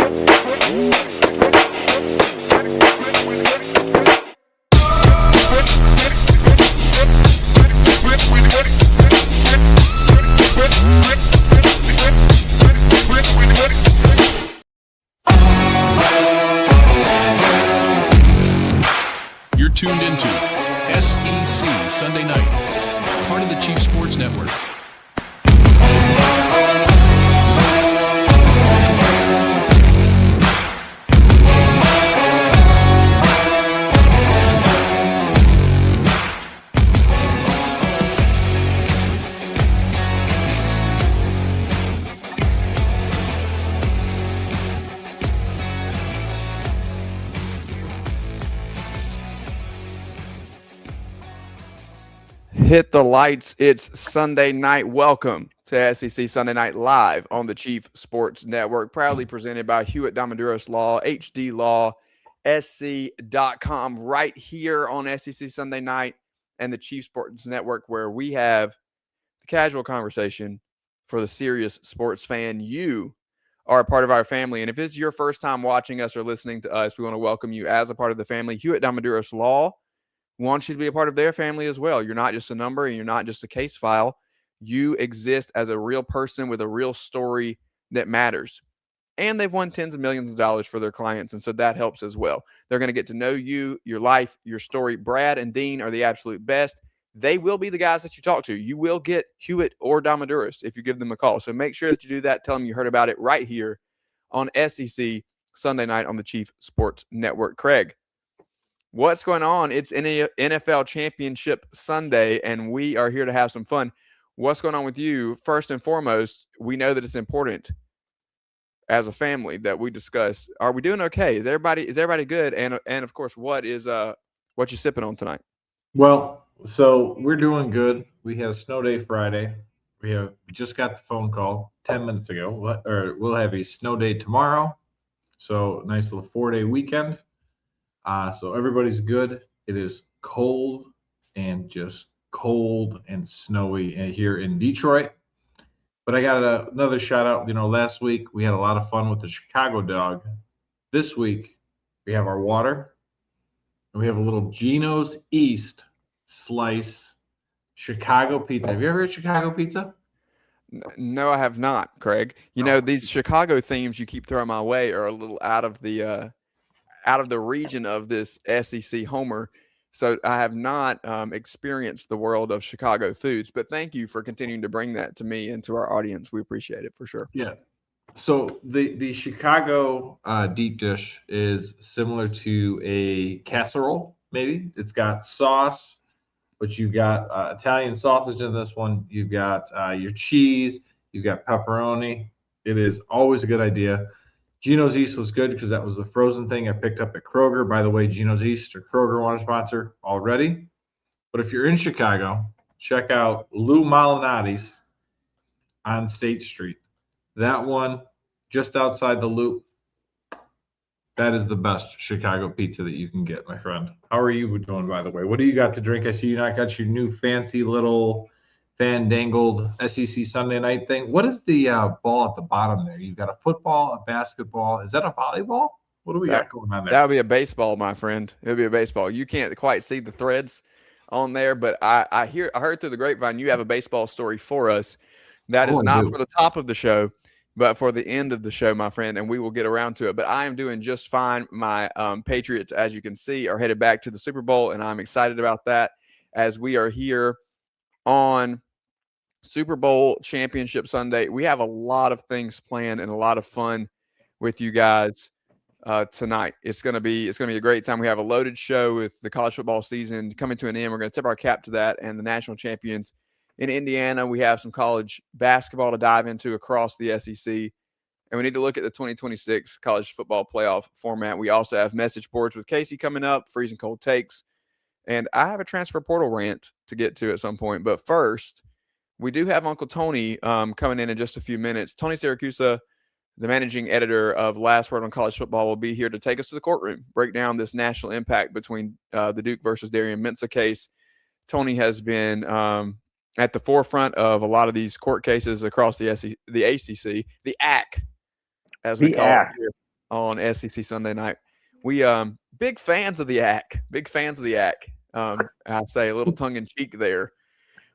You're tuned into SEC Sunday Night, part of the Chief Sports Network. Hit the lights. It's Sunday night. Welcome to SEC Sunday Night Live on the Chief Sports Network, proudly presented by Hewitt Domaduros Law, HD Law, SC.com, right here on SEC Sunday Night and the Chief Sports Network, where we have the casual conversation for the serious sports fan. You are a part of our family, and if it's your first time watching us or listening to us, we want to welcome you as a part of the family. Hewitt Domaduros Law wants you to be a part of their family as well. You're not just a number and you're not just a case file. You exist as a real person with a real story that matters. And they've won tens of millions of dollars for their clients, and so that helps as well. They're going to get to know you, your life, your story. Brad and Dean are the absolute best. They will be the guys that you talk to. You will get Hewitt or Domaduros if you give them a call. So make sure that you do that. Tell them you heard about it right here on SEC Sunday Night on the Chief Sports Network. Craig, what's going on? It's NFL Championship Sunday, and we are here to have some fun. What's going on with you? First and foremost, we know that it's important as a family that we discuss. Are we doing okay? Is everybody good? And of course, what you sipping on tonight? Well, so we're doing good. We had a snow day Friday. We just got the phone call 10 minutes ago. We'll have a snow day tomorrow. So nice little 4-day weekend. So everybody's good. It is cold and snowy here in Detroit. But I got another shout out. Last week we had a lot of fun with the Chicago dog. This week we have our water. And we have a little Geno's East slice Chicago pizza. Have you ever had Chicago pizza? No, I have not, Craig. These Chicago themes you keep throwing my way are a little out of the region of this SEC homer. So I have not experienced the world of Chicago foods, but thank you for continuing to bring that to me and to our audience. We appreciate it for sure. Yeah. So the Chicago deep dish is similar to a casserole, maybe. It's got sauce, but you've got Italian sausage in this one. You've got your cheese. You've got pepperoni. It is always a good idea. Geno's East was good because that was the frozen thing I picked up at Kroger. By the way, Geno's East or Kroger want to sponsor already. But if you're in Chicago, check out Lou Malinati's on State Street. That one, just outside the Loop, that is the best Chicago pizza that you can get, my friend. How are you doing, by the way? What do you got to drink? I see you not got your new fancy little fandangled SEC Sunday night thing. What is the ball at the bottom there? You've got a football, a basketball. Is that a volleyball? What do we got going on there? That would be a baseball, my friend. It would be a baseball. You can't quite see the threads on there, but I heard through the grapevine you have a baseball story for us. That is not for the top of the show, but for the end of the show, my friend, and we will get around to it. But I am doing just fine. My Patriots, as you can see, are headed back to the Super Bowl, and I'm excited about that as we are here on Super Bowl Championship Sunday. We have a lot of things planned and a lot of fun with you guys tonight. It's gonna be a great time. We have a loaded show with the college football season coming to an end. We're going to tip our cap to that and the national champions in Indiana. We have some college basketball to dive into across the SEC, and we need to look at the 2026 college football playoff format. We also have message boards with Casey coming up, freezing cold takes, and I have a transfer portal rant to get to at some point. But first, we do have Uncle Tony coming in just a few minutes. Tony Siracusa, the managing editor of Last Word on College Football, will be here to take us to the courtroom, break down this national impact between the Duke versus Darian Mensah case. Tony has been at the forefront of a lot of these court cases across the ACC, the AC, as we call it here. on SEC Sunday night. We big fans of the ACK. Big fans of the ACK. I say a little tongue in cheek there.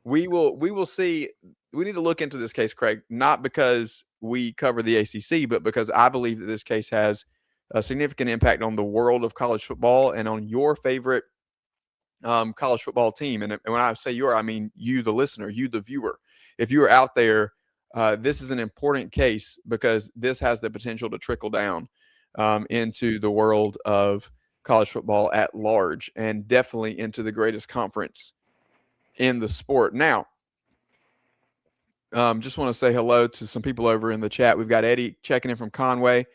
We will see. We need to look into this case, Craig, not because we cover the ACC, but because I believe that this case has a significant impact on the world of college football and on your favorite college football team. And when I say your, I mean you, the listener, you, the viewer. If you are out there, this is an important case because this has the potential to trickle down into the world of college football at large and definitely into the greatest conference in the sport. Now, just want to say hello to some people over in the chat. We've got Eddie checking in from Conway.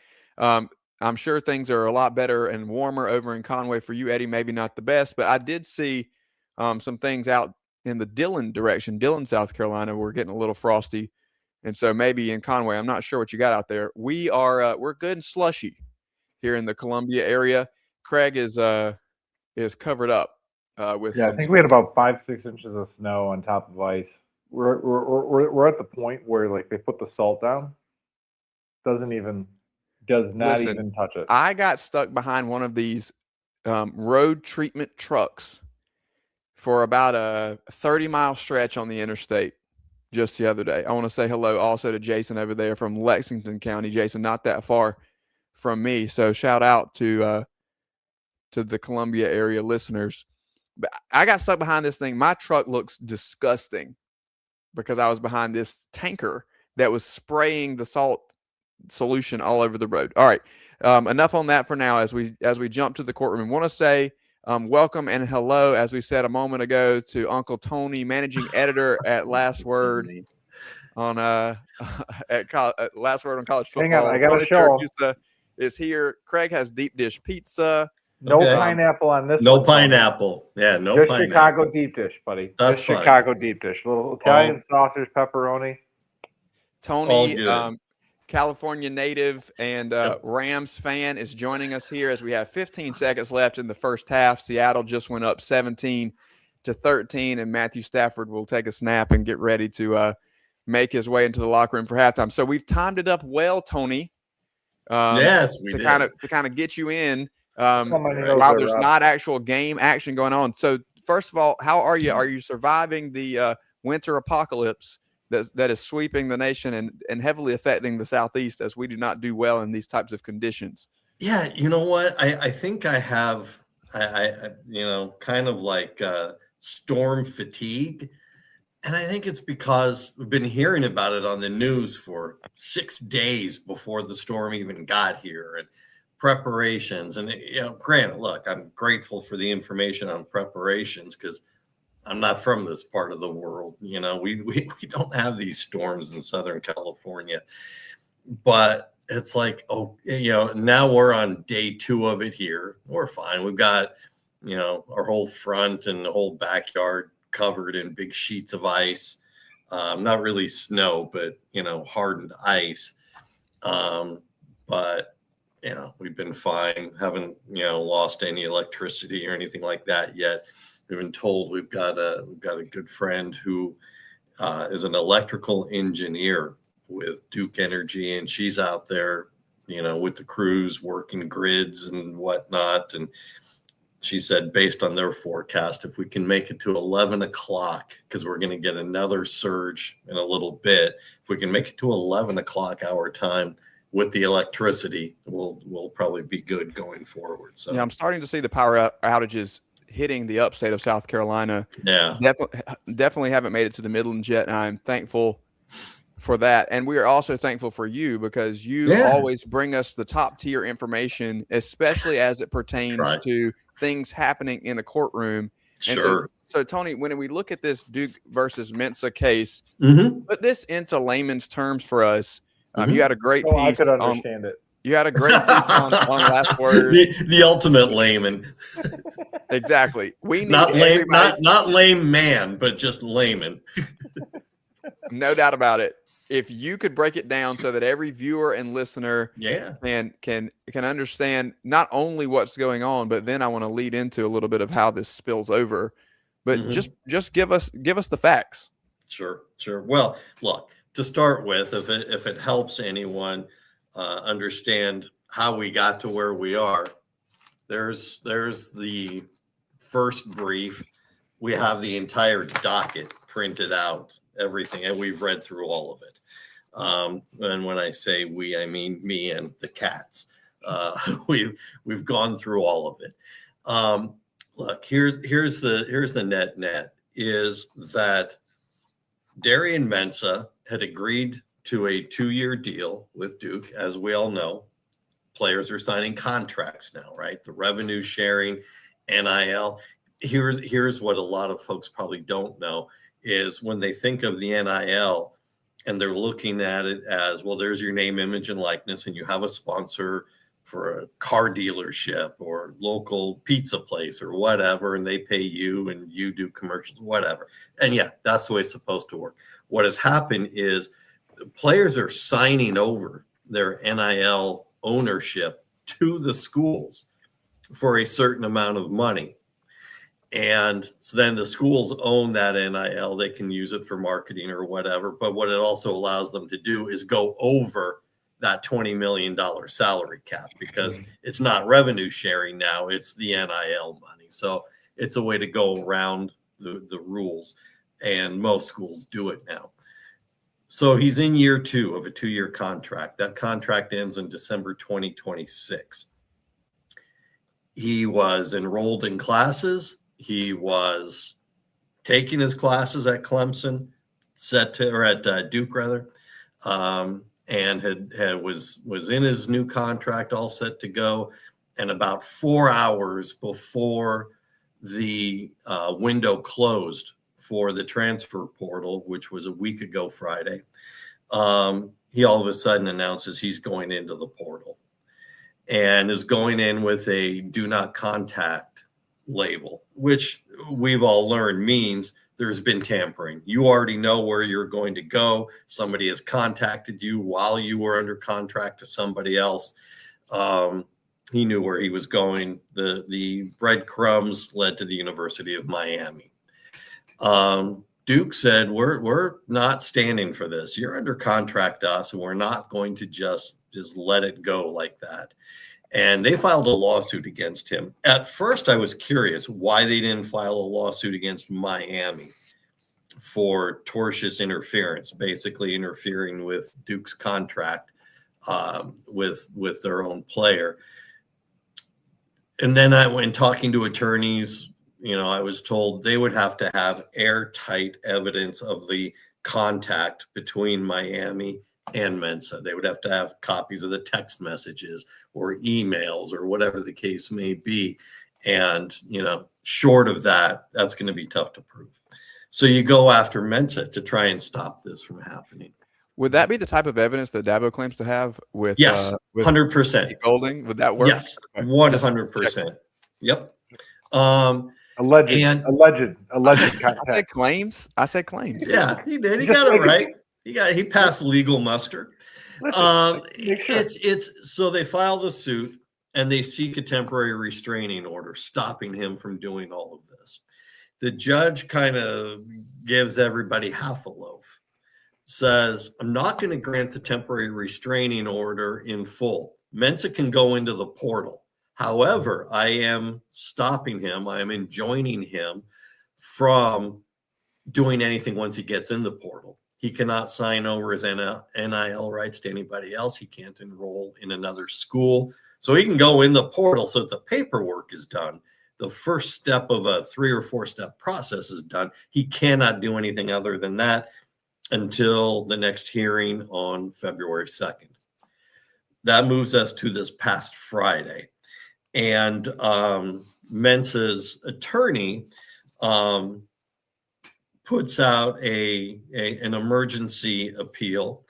I'm sure things are a lot better and warmer over in Conway for you, Eddie. Maybe not the best, but I did see some things out in the Dillon direction, Dillon, South Carolina. We're getting a little frosty, and so maybe in Conway. I'm not sure what you got out there. We're good and slushy here in the Columbia area. Craig is covered up with. Yeah, I think we had about 5-6 inches of snow on top of ice. We're at the point where like they put the salt down. Does not even touch it. I got stuck behind one of these road treatment trucks for about a 30-mile stretch on the interstate just the other day. I want to say hello also to Jason over there from Lexington County. Jason, not that far from me. So shout out to the Columbia area listeners. But I got stuck behind this thing. My truck looks disgusting because I was behind this tanker that was spraying the salt solution all over the road. All right. Enough on that for now as we jump to the courtroom. I want to say welcome and hello, as we said a moment ago, to Uncle Tony, managing editor at Last Word on Last Word on College Football. Hang on, I got Tony to show Siracusa is here. Craig has deep dish pizza. No pineapple on this. No pineapple. Yeah, no just pineapple. Chicago deep dish, buddy. That's just fine. Chicago deep dish. Little Italian sausage, pepperoni. Tony, California native and Rams fan, is joining us here as we have 15 seconds left in the first half. Seattle just went up 17-13, and Matthew Stafford will take a snap and get ready to make his way into the locker room for halftime. So we've timed it up well, Tony. Yes, we to did. kind of get you in while there's not actual game action going on. So first of all, how are you? Are you surviving the winter apocalypse that is sweeping the nation and heavily affecting the Southeast, as we do not do well in these types of conditions? Yeah, you know what? I think I have, kind of like storm fatigue. And I think it's because we've been hearing about it on the news for 6 days before the storm even got here, and preparations. And, granted, look, I'm grateful for the information on preparations because I'm not from this part of the world. We don't have these storms in Southern California, but it's like, now we're on day 2 of it here. We're fine. We've got, our whole front and the whole backyard covered in big sheets of ice. Not really snow, but, hardened ice. But, we've been fine. Haven't, lost any electricity or anything like that yet. We've been told we've got a good friend who is an electrical engineer with Duke Energy, and she's out there, with the crews working grids and whatnot. And she said, based on their forecast, if we can make it to 11 o'clock, because we're going to get another surge in a little bit, if we can make it to 11 o'clock our time with the electricity, we'll probably be good going forward. So yeah, I'm starting to see the power outages hitting the upstate of South Carolina. Yeah, definitely haven't made it to the Midlands yet, and I'm thankful for that. And we are also thankful for you because you always bring us the top tier information, especially as it pertains to things happening in a courtroom. Sure. And so Tony, when we look at this Duke versus Mensah case, put this into layman's terms for us. You had a great piece. I could understand it. You had a great piece on Last Word. The ultimate layman. Exactly. We need not lame man, but just layman. No doubt about it. If you could break it down so that every viewer and listener can understand not only what's going on, but then I want to lead into a little bit of how this spills over. But just give us the facts. Sure. Well, look, to start with, if it helps anyone understand how we got to where we are. There's the first brief. We have the entire docket printed out, everything, and we've read through all of it. And when I say we, I mean me and the cats. We've gone through all of it. Look, here's the net is that Darian Mensah had agreed to a 2-year deal with Duke. As we all know, players are signing contracts now, right? The revenue sharing, NIL. Here's what a lot of folks probably don't know is when they think of the NIL and they're looking at it as, well, there's your name, image, and likeness, and you have a sponsor for a car dealership or local pizza place or whatever, and they pay you and you do commercials, whatever. And yeah, that's the way it's supposed to work. What has happened is players are signing over their NIL ownership to the schools for a certain amount of money. And so then the schools own that NIL. They can use it for marketing or whatever. But what it also allows them to do is go over that $20 million salary cap because it's not revenue sharing now. It's the NIL money. So it's a way to go around the rules. And most schools do it now. So he's in year 2 of a 2-year contract. That contract ends in December 2026. He was enrolled in classes. He was taking his classes at Clemson, at Duke rather, and was in his new contract, all set to go. And about 4 hours before the window closed for the transfer portal, which was a week ago Friday, he all of a sudden announces he's going into the portal and is going in with a do not contact label, which we've all learned means there's been tampering. You already know where you're going to go. Somebody has contacted you while you were under contract to somebody else. He knew where he was going. The breadcrumbs led to the University of Miami. Duke said, we're not standing for this. You're under contract to us, and we're not going to just let it go like that. And they filed a lawsuit against him. At first, I was curious why they didn't file a lawsuit against Miami for tortious interference, basically interfering with Duke's contract with their own player. And then I went talking to attorneys. I was told they would have to have airtight evidence of the contact between Miami and Mensah. They would have to have copies of the text messages or emails or whatever the case may be. And, short of that, that's going to be tough to prove. So you go after Mensah to try and stop this from happening. Would that be the type of evidence that Dabo claims to have with? Yes, 100%. Golding? Would that work? Yes, 100%. Yep. Alleged contact. I said claims. Yeah, he did. He got it right. He passed legal muster. It's so they file the suit and they seek a temporary restraining order, stopping him from doing all of this. The judge kind of gives everybody half a loaf, says, I'm not going to grant the temporary restraining order in full. Mensah can go into the portal. However, I am stopping him. I am enjoining him from doing anything once he gets in the portal. He cannot sign over his NIL rights to anybody else. He can't enroll in another school. So he can go in the portal so that the paperwork is done. The first step of a 3 or 4 step process is done. He cannot do anything other than that until the next hearing on February 2nd. That moves us to this past Friday. And Mensah's attorney puts out an emergency appeal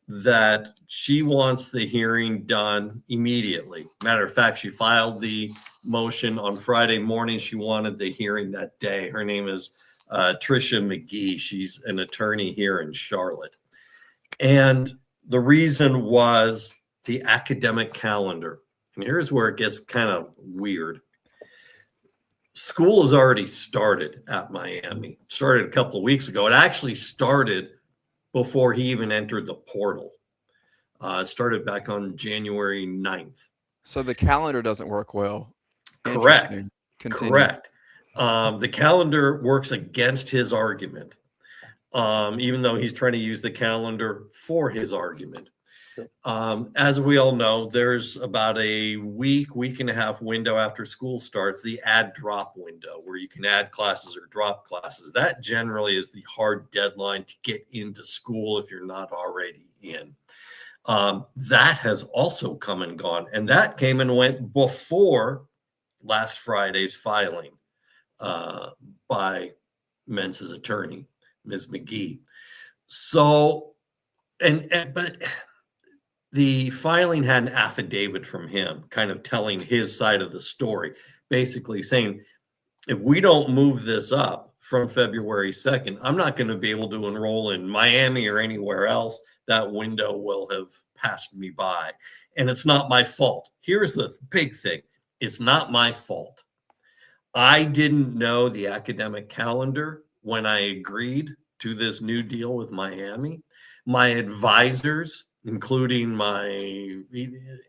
that she wants the hearing done immediately. Matter of fact, she filed the motion on Friday morning. She wanted the hearing that day. Her name is Tricia McGee. She's an attorney here in Charlotte. And the reason was the academic calendar. And here's where it gets kind of weird. School has already started at Miami. It started a couple of weeks ago. It actually started before he even entered the portal. It started back on January 9th. So the calendar doesn't work well. Correct. Interesting. Continue. Correct. The calendar works against his argument, even though he's trying to use the calendar for his argument. As we all know, there's about a week and a half window after school starts, the add drop window, where you can add classes or drop classes. That generally is the hard deadline to get into school if you're not already in. That has also come and gone, and that came and went before last Friday's filing by Mensah's attorney, Ms. McGee. So, but the filing had an affidavit from him kind of telling his side of the story, basically saying, if we don't move this up from February 2nd, I'm not going to be able to enroll in Miami or anywhere else. That window will have passed me by. And it's not my fault. Here's the big thing. It's not my fault. I didn't know the academic calendar when I agreed to this new deal with Miami. My advisors, including my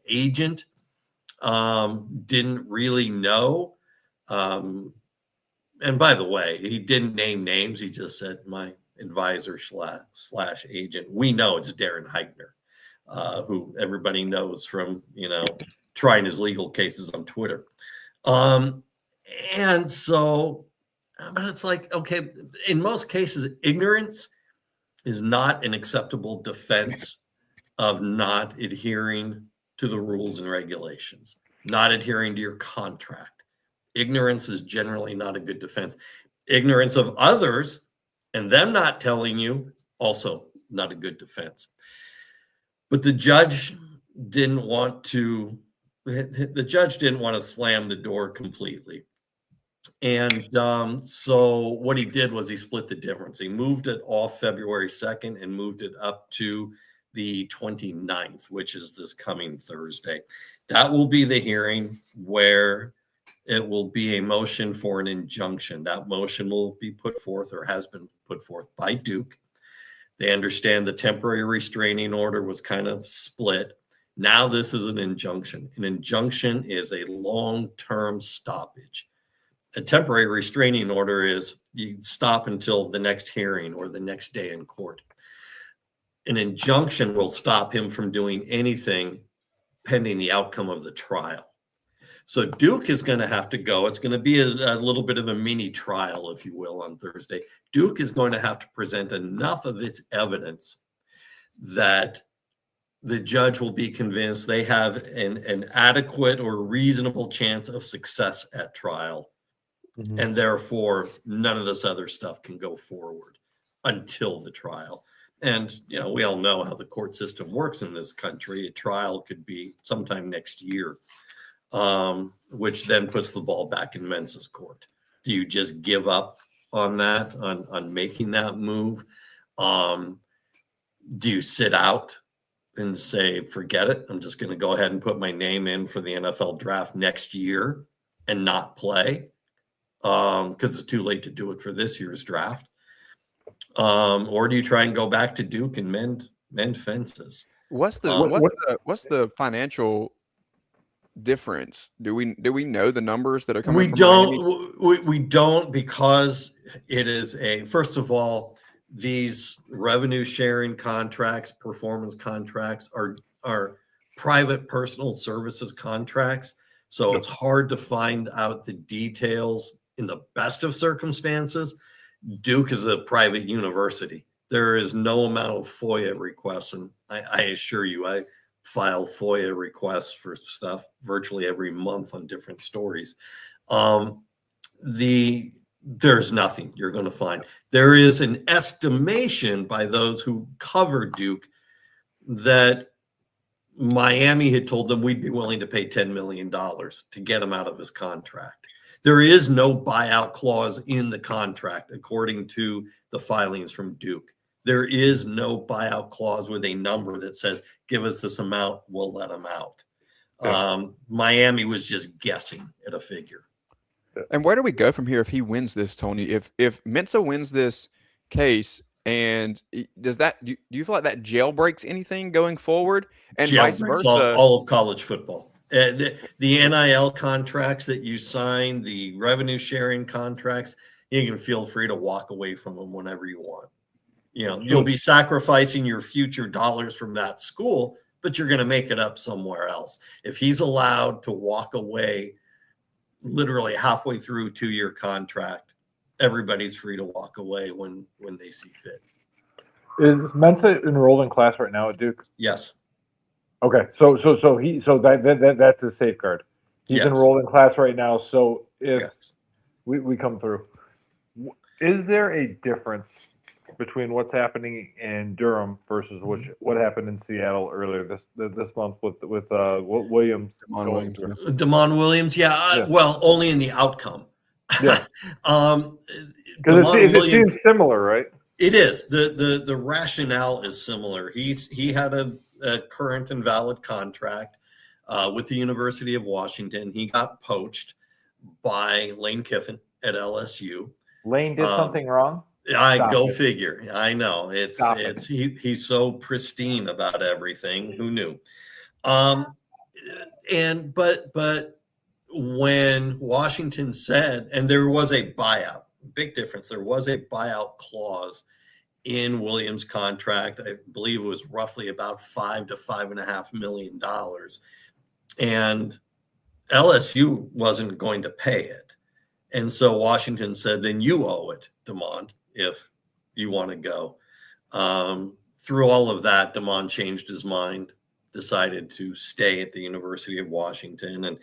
agent, didn't really know. And by the way, he didn't name names. He just said my advisor slash agent. We know it's Darren Heitner, who everybody knows from, trying his legal cases on Twitter. And so, but it's like, okay, in most cases, ignorance is not an acceptable defense of not adhering to the rules and regulations, not adhering to your contract. Ignorance is generally not a good defense. Ignorance of others and them not telling you, also not a good defense. But the judge didn't want to slam the door completely. And so what he did was he split the difference. He moved it off February 2nd and moved it up to the 29th, which is this coming Thursday. That will be the hearing where it will be a motion for an injunction. That motion will be put forth or has been put forth by Duke. They understand the temporary restraining order was kind of split. Now this is an injunction. An injunction is a long-term stoppage. A temporary restraining order is you stop until the next hearing or the next day in court. An injunction will stop him from doing anything pending the outcome of the trial. So Duke is going to have to go. It's going to be a little bit of a mini trial, if you will, on Thursday. Duke is going to have to present enough of its evidence that the judge will be convinced they have an adequate or reasonable chance of success at trial. Mm-hmm. And therefore, none of this other stuff can go forward until the trial. And, we all know how the court system works in this country. A trial could be sometime next year, which then puts the ball back in Mensah's court. Do you just give up on that, on making that move? Do you sit out and say, forget it? I'm just going to go ahead and put my name in for the NFL draft next year and not play because it's too late to do it for this year's draft. Or do you try and go back to Duke and mend fences? What's the financial difference? Do we know the numbers that are coming? We don't, because it is first of all, these revenue sharing contracts, performance contracts are private personal services contracts. So it's hard to find out the details in the best of circumstances. Duke is a private university. There is no amount of FOIA requests. And I assure you, I file FOIA requests for stuff virtually every month on different stories. There's nothing you're going to find. There is an estimation by those who cover Duke that Miami had told them we'd be willing to pay $10 million to get him out of his contract. There is no buyout clause in the contract, according to the filings from Duke. There is no buyout clause with a number that says, give us this amount, we'll let him out. Yeah. Miami was just guessing at a figure. And where do we go from here if he wins this, Tony? If Mensah wins this case, And does that do you feel like that jailbreaks anything going forward, and vice Jailbreaks versa? all of college football. The NIL contracts that you sign, the revenue sharing contracts, you can feel free to walk away from them whenever you want. You'll be sacrificing your future dollars from that school, but you're going to make it up somewhere else. If he's allowed to walk away literally halfway through a 2-year contract, everybody's free to walk away when they see fit. Is Mensah enrolled in class right now at Duke? Yes. Okay, so that's a safeguard. He's enrolled in class right now. So if we come through, is there a difference between what's happening in Durham versus what happened in Seattle earlier this month with Williams? Damon Williams, well, only in the outcome. Yeah, because it seems similar, right? It is. The rationale is similar. He had a current and valid contract with the University of Washington. He got poached by Lane Kiffin at LSU. Lane did something wrong? Figure. I know. He's so pristine about everything. Who knew? But when Washington said, and there was a buyout, big difference. There was a buyout clause in Williams' contract. I believe it was roughly about $5 to $5.5 million, and LSU wasn't going to pay it. And so Washington said, "Then you owe it, Damon, if you want to go." Through all of that, Damon changed his mind, decided to stay at the University of Washington, and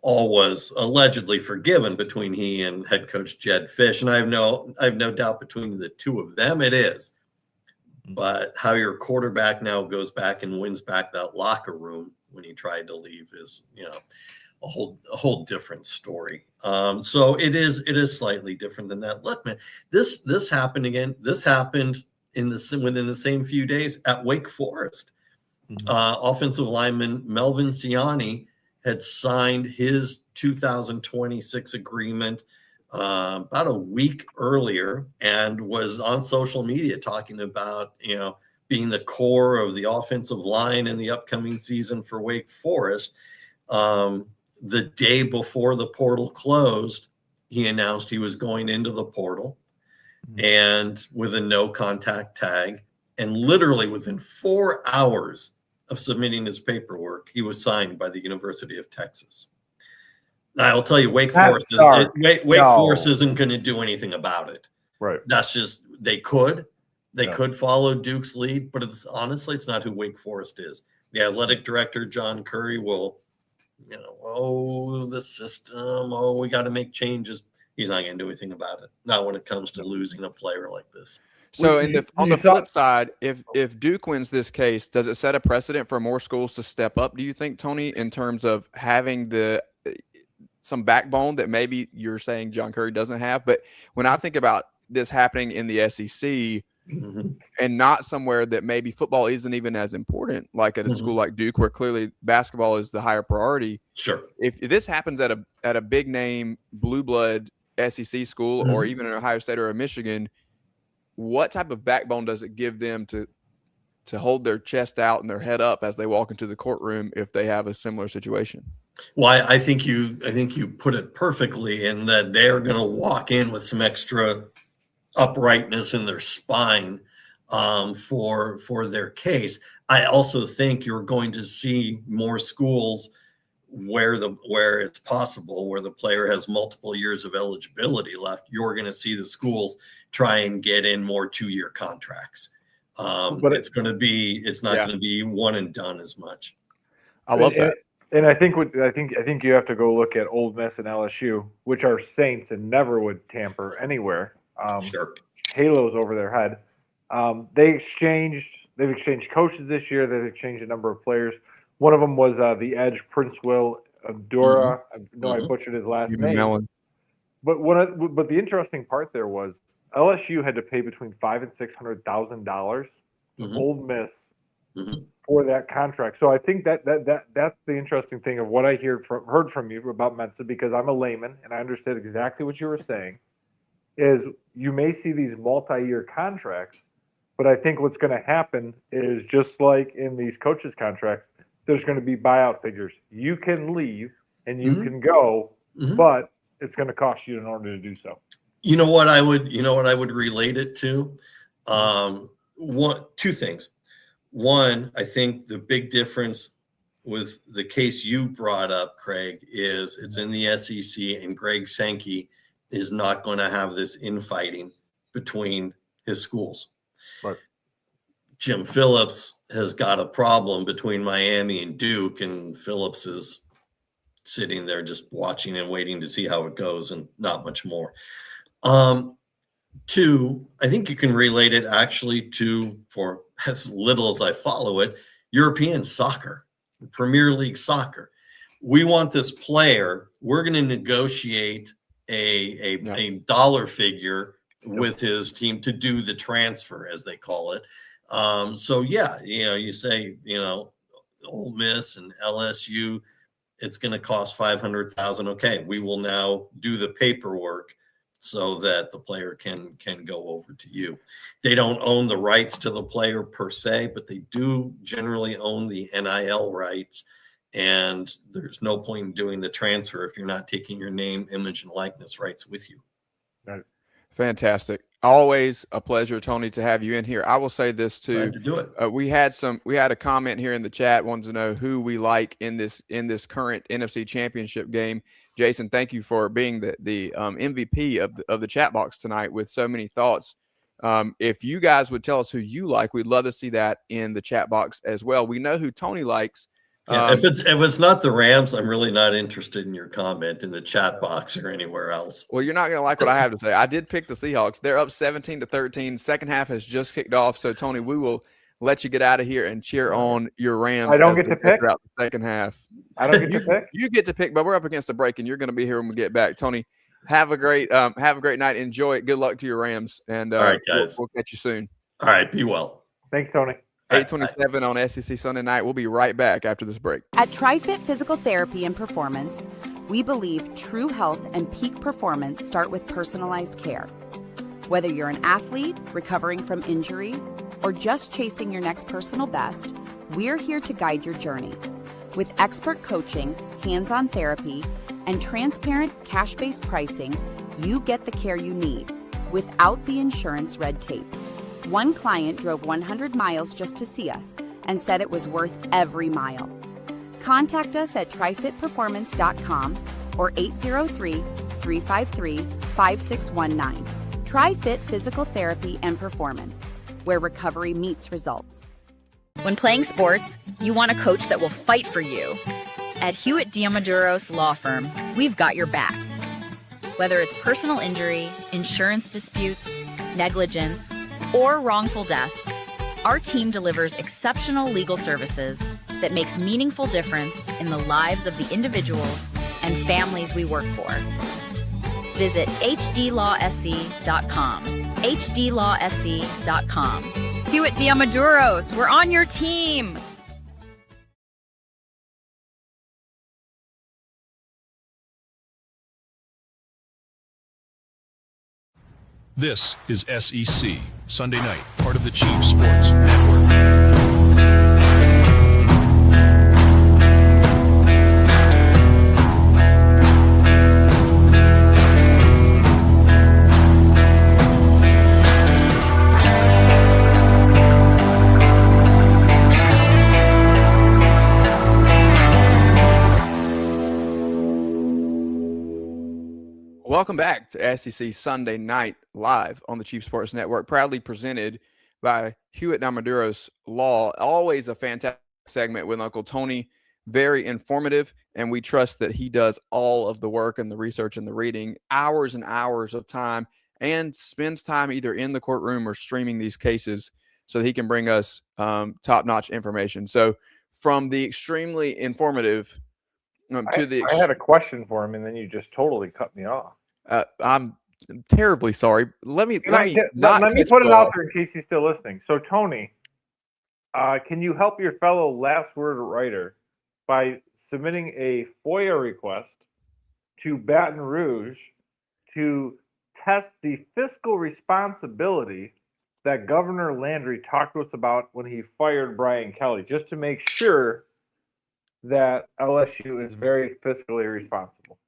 all was allegedly forgiven between he and head coach Jed Fish. And I have no doubt between the two of them it is. But how your quarterback now goes back and wins back that locker room when he tried to leave is, a whole different story. So it is slightly different than that. Look, man, this happened again. This happened within the same few days at Wake Forest. Offensive lineman Melvin Ciani had signed his 2026 agreement about a week earlier and was on social media talking about, being the core of the offensive line in the upcoming season for Wake Forest. The day before the portal closed, he announced he was going into the portal and with a no contact tag. And literally within 4 hours of submitting his paperwork, he was signed by the University of Texas. I'll tell you, Wake Forest isn't going to do anything about it. Right. That's just, they could follow Duke's lead, but honestly, it's not who Wake Forest is. The athletic director, John Curry, will, the system, we got to make changes. He's not going to do anything about it. Not when it comes to losing a player like this. So on the flip side, if Duke wins this case, does it set a precedent for more schools to step up, do you think, Tony, in terms of having some backbone that maybe you're saying John Curry doesn't have? But when I think about this happening in the SEC and not somewhere that maybe football isn't even as important, like at a school like Duke, where clearly basketball is the higher priority. Sure. If this happens at a big name blue blood SEC school or even an Ohio State or a Michigan, what type of backbone does it give them to hold their chest out and their head up as they walk into the courtroom if they have a similar situation? Well, I think you put it perfectly in that they're going to walk in with some extra uprightness in their spine for their case. I also think you're going to see more schools where it's possible, where the player has multiple years of eligibility left. You're going to see the schools try and get in more 2-year contracts. But it's not going to be one and done as much. I love that. And I think you have to go look at Ole Miss and LSU, which are saints and never would tamper anywhere. Sure. Halos over their head. They've exchanged coaches this year. They've exchanged a number of players. One of them was the edge, Prince Will Dora. I know I butchered his last name. But the interesting part there was LSU had to pay between $500,000 and $600,000 to Ole Miss for that contract. So I think that's the interesting thing of what I heard from you about Mensah, because I'm a layman and I understood exactly what you were saying. is you may see these multi-year contracts, but I think what's going to happen is just like in these coaches' contracts, there's going to be buyout figures. You can leave and you can go, but it's going to cost you in order to do so. You know what I would relate it to? Two things. One, I think the big difference with the case you brought up, Craig, is it's in the SEC, and Greg Sankey is not going to have this infighting between his schools. Right. Jim Phillips has got a problem between Miami and Duke, and Phillips is sitting there just watching and waiting to see how it goes, and not much more. Two, I think you can relate it actually to, for as little as I follow it, European soccer, Premier League soccer. We want this player. We're going to negotiate a dollar figure with his team to do the transfer, as they call it. So yeah, you say, Ole Miss and LSU, it's going to cost $500,000. Okay, we will now do the paperwork so that the player can go over to you. They don't own the rights to the player per se, but they do generally own the NIL rights. And there's no point in doing the transfer if you're not taking your name, image, and likeness rights with you. Right. Fantastic. Always a pleasure, Tony, to have you in here. I will say this too. Glad to do it. We had a comment here in the chat, wanted to know who we like in this current NFC Championship game. Jason, thank you for being the MVP of the chat box tonight with so many thoughts. If you guys would tell us who you like, we'd love to see that in the chat box as well. We know who Tony likes. Yeah, if it's not the Rams, I'm really not interested in your comment in the chat box or anywhere else. Well, you're not going to like what I have to say. I did pick the Seahawks. They're up 17-13. Second half has just kicked off. So, Tony, we will let you get out of here and cheer on your Rams. I don't get to pick throughout the second half. I don't get to pick. You get to pick, but we're up against the break, and you're going to be here when we get back. Tony, have a great night. Enjoy it. Good luck to your Rams, and all right, guys. We'll catch you soon. All right, be well. Thanks, Tony. 8:27 on SEC Sunday night. We'll be right back after this break. At TriFit Physical Therapy and Performance, we believe true health and peak performance start with personalized care. Whether you're an athlete recovering from injury or just chasing your next personal best, we're here to guide your journey. With expert coaching, hands-on therapy, and transparent cash-based pricing, you get the care you need without the insurance red tape. One client drove 100 miles just to see us and said it was worth every mile. Contact us at trifitperformance.com or 803-353-5619. TriFit Physical Therapy and Performance, where recovery meets results. When playing sports, you want a coach that will fight for you. At Hewitt Diamaduros Law Firm, we've got your back. Whether it's personal injury, insurance disputes, negligence, or wrongful death, our team delivers exceptional legal services that makes meaningful difference in the lives of the individuals and families we work for. Visit hdlawsc.com. hdlawsc.com. Hewitt Diamaduros, we're on your team. This is SEC Sunday Night, part of the Chief Sports Network. Welcome back to SEC Sunday Night live on the Chief Sports Network, proudly presented by Hewitt Diamaduros Law. Always a fantastic segment with Uncle Tony, very informative, and we trust that he does all of the work and the research and the reading, hours and hours of time, and spends time either in the courtroom or streaming these cases so that he can bring us top-notch information. So from the extremely informative to the... I had a question for him, and then you just totally cut me off. I'm terribly sorry. Let me put it out there in case he's still listening. So, Tony, can you help your fellow last word writer by submitting a FOIA request to Baton Rouge to test the fiscal responsibility that Governor Landry talked to us about when he fired Brian Kelly, just to make sure that LSU is very fiscally responsible?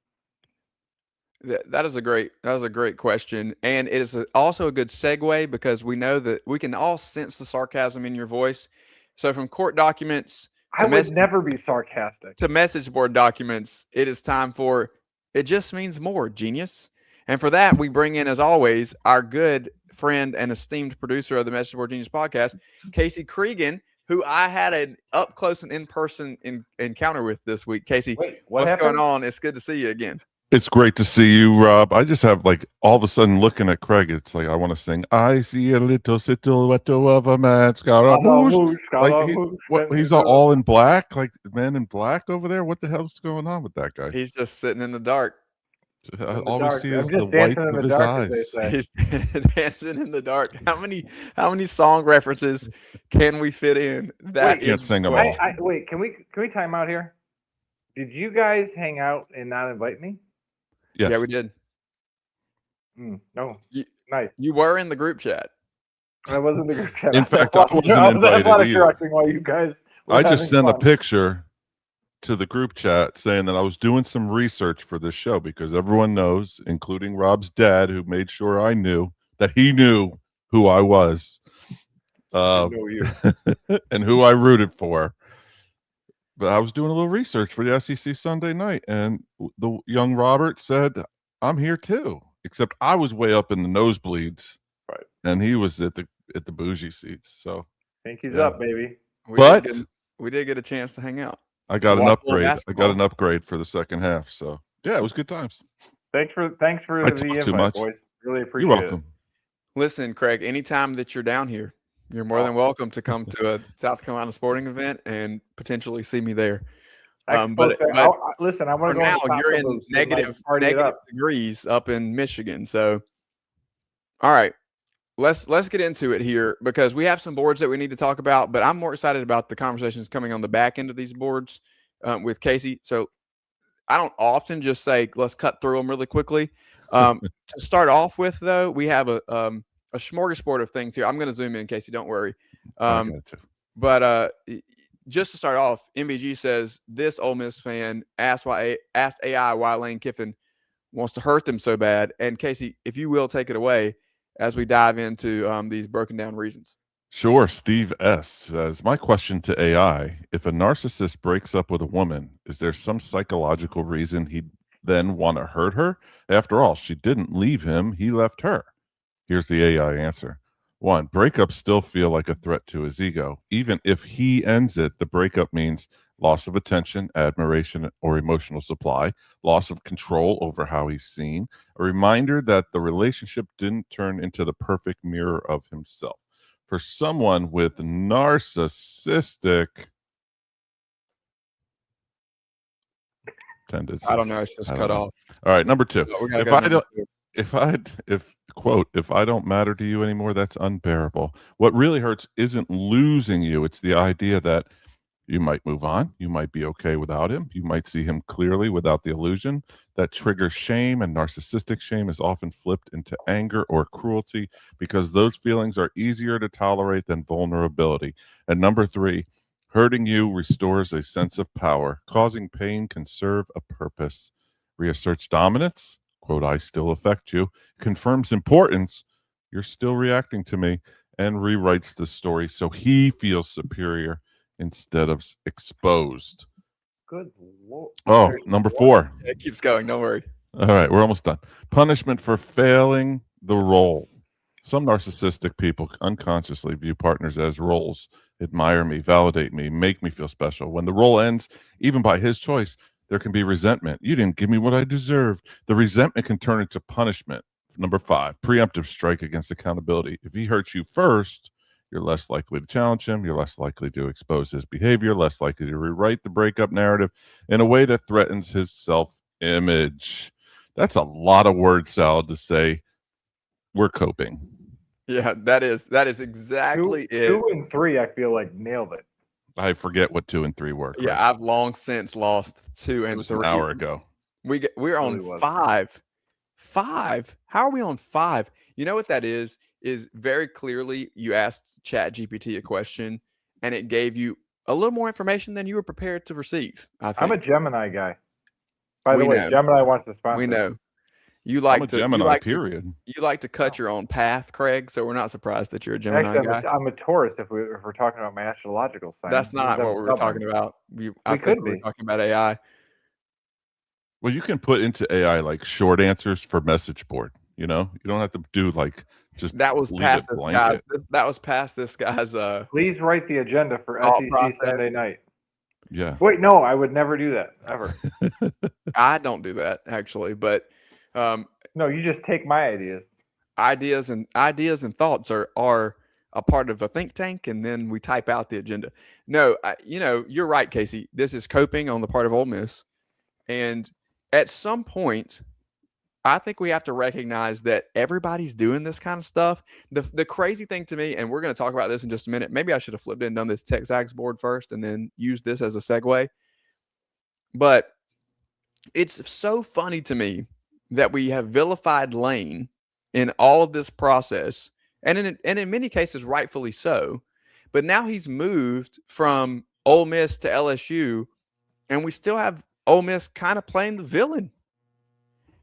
That is a great question, and it is also a good segue because we know that we can all sense the sarcasm in your voice. So from court documents I would never be sarcastic. to message board documents, it is time for It Just Means More, genius. And for that, we bring in, as always, our good friend and esteemed producer of the Message Board Genius podcast, Casey Cregan, who I had an up close and in-person encounter with this week. Casey, Wait, what's happened? going on? It's good to see you again. It's great to see you, Rob. I just have all of a sudden looking at Craig, it's like I want to sing, I see a little silhouette of a man, Scaramouche. He's all in black, like Man in Black over there. What the hell's going on with that guy? He's just sitting in the dark. All we see is the white of his eyes. He's dancing in the dark. How many song references can we fit in? That can't sing them all. Wait, can we time out here? Did you guys hang out and not invite me? Yes. Yeah, we did. No. Nice. You were in the group chat. I wasn't in the group chat. In fact, I wasn't invited either. Correcting while you guys. I just sent a picture to the group chat saying that I was doing some research for this show because everyone knows, including Rob's dad, who made sure I knew that he knew who I was, I know you. and who I rooted for. But I was doing a little research for the SEC Sunday night, and the young Robert said, I'm here too, except I was way up in the nosebleeds, right? And he was at the bougie seats. So pinkies up, baby. We did get a chance to hang out. I got an upgrade. I got an upgrade for the second half. So yeah, it was good times. Thanks for the invite, boys. Really appreciate it. You're welcome. Listen, Craig, anytime that you're down here, you're more than welcome to come to a South Carolina sporting event and potentially see me there. But listen, I want to go now. You're in negative degrees up in Michigan. So, all right, let's get into it here because we have some boards that we need to talk about. But I'm more excited about the conversations coming on the back end of these boards with Casey. So I don't often just say let's cut through them really quickly. To start off with, though, we have a smorgasbord of things here. I'm going to zoom in, Casey. Don't worry. But just to start off, MBG says this Ole Miss fan asked AI why Lane Kiffin wants to hurt them so bad. And Casey, if you will take it away as we dive into these broken down reasons. Sure. Steve S. says, my question to AI, if a narcissist breaks up with a woman, is there some psychological reason he'd then want to hurt her? After all, she didn't leave him. He left her. Here's the AI answer. 1, breakups still feel like a threat to his ego. Even if he ends it, the breakup means loss of attention, admiration, or emotional supply, loss of control over how he's seen, a reminder that the relationship didn't turn into the perfect mirror of himself. For someone with narcissistic tendencies. I don't know. It's just cut off. All right, number 2. If I don't matter to you anymore, that's unbearable. What really hurts isn't losing you. It's the idea that you might move on. You might be okay without him. You might see him clearly without the illusion. That triggers shame, and narcissistic shame is often flipped into anger or cruelty because those feelings are easier to tolerate than vulnerability. And number 3, hurting you restores a sense of power. Causing pain can serve a purpose. Reasserts dominance. Quote, I still affect you, confirms importance, you're still reacting to me, and rewrites the story so he feels superior instead of exposed. Good Lord. Oh, number 4. It keeps going. Don't worry. All right, we're almost done. Punishment for failing the role. Some narcissistic people unconsciously view partners as roles. Admire me, validate me, make me feel special. When the role ends, even by his choice, there can be resentment. You didn't give me what I deserved. The resentment can turn into punishment. Number 5, preemptive strike against accountability. If he hurts you first, you're less likely to challenge him. You're less likely to expose his behavior, less likely to rewrite the breakup narrative in a way that threatens his self-image. That's a lot of word salad to say we're coping. Yeah, that is exactly it. 2 and 3, I feel like nailed it. I forget what 2 and 3 were. Correct? Yeah, I've long since lost 2 and 3. An hour ago. We're on 5. 5? How are we on 5? You know what that is very clearly you asked ChatGPT a question and it gave you a little more information than you were prepared to receive. I think. I'm a Gemini guy. By the We way, know. Gemini wants to sponsor. We know. You I'm like a to Gemini, you like period. To, you like to cut your own path, Craig, so we're not surprised that you're a Gemini Actually, guy. I'm a Taurus if we're talking about my astrological sign. That's not what we were talking about. I think we were talking about AI. Well, you can put into AI like short answers for message board. You know, you don't have to do like just that was leave past it this blanket. guy's. That was past this guy's. Please write the agenda for thought SEC process. Sunday night. Yeah. Wait, no, I would never do that ever. I don't do that actually, but No, you just take my ideas. Ideas and thoughts are a part of a think tank, and then we type out the agenda. No, you're right, Casey. This is coping on the part of Ole Miss, and at some point, I think we have to recognize that everybody's doing this kind of stuff. The crazy thing to me, and we're going to talk about this in just a minute. Maybe I should have flipped it and done this Texags board first, and then used this as a segue. But it's so funny to me that we have vilified Lane in all of this process, and in many cases, rightfully so. But now he's moved from Ole Miss to LSU, and we still have Ole Miss kind of playing the villain.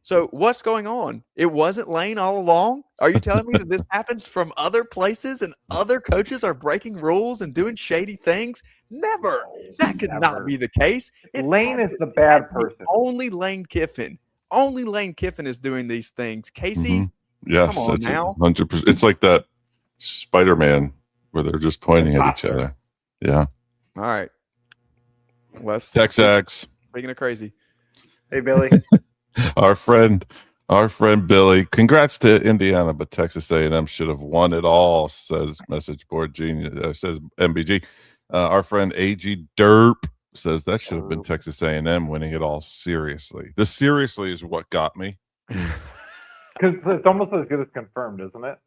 So what's going on? It wasn't Lane all along? Are you telling me that this happens from other places and other coaches are breaking rules and doing shady things? Never. That could not be the case. Lane is the bad person. Only Lane Kiffin. Only Lane Kiffin is doing these things. Casey, yes, come on it's now. 100%. It's like that Spider-Man where they're just pointing at each other. Yeah. All right. Let's Texags. Speaking of crazy. Hey, Billy. Our friend Billy. Congrats to Indiana, but Texas A&M should have won it all, says Message Board Genius. Says MBG. Our friend AG Derp says that should have been Texas A&M winning it all. Seriously, the seriously is what got me. Because it's almost as good as confirmed, isn't it?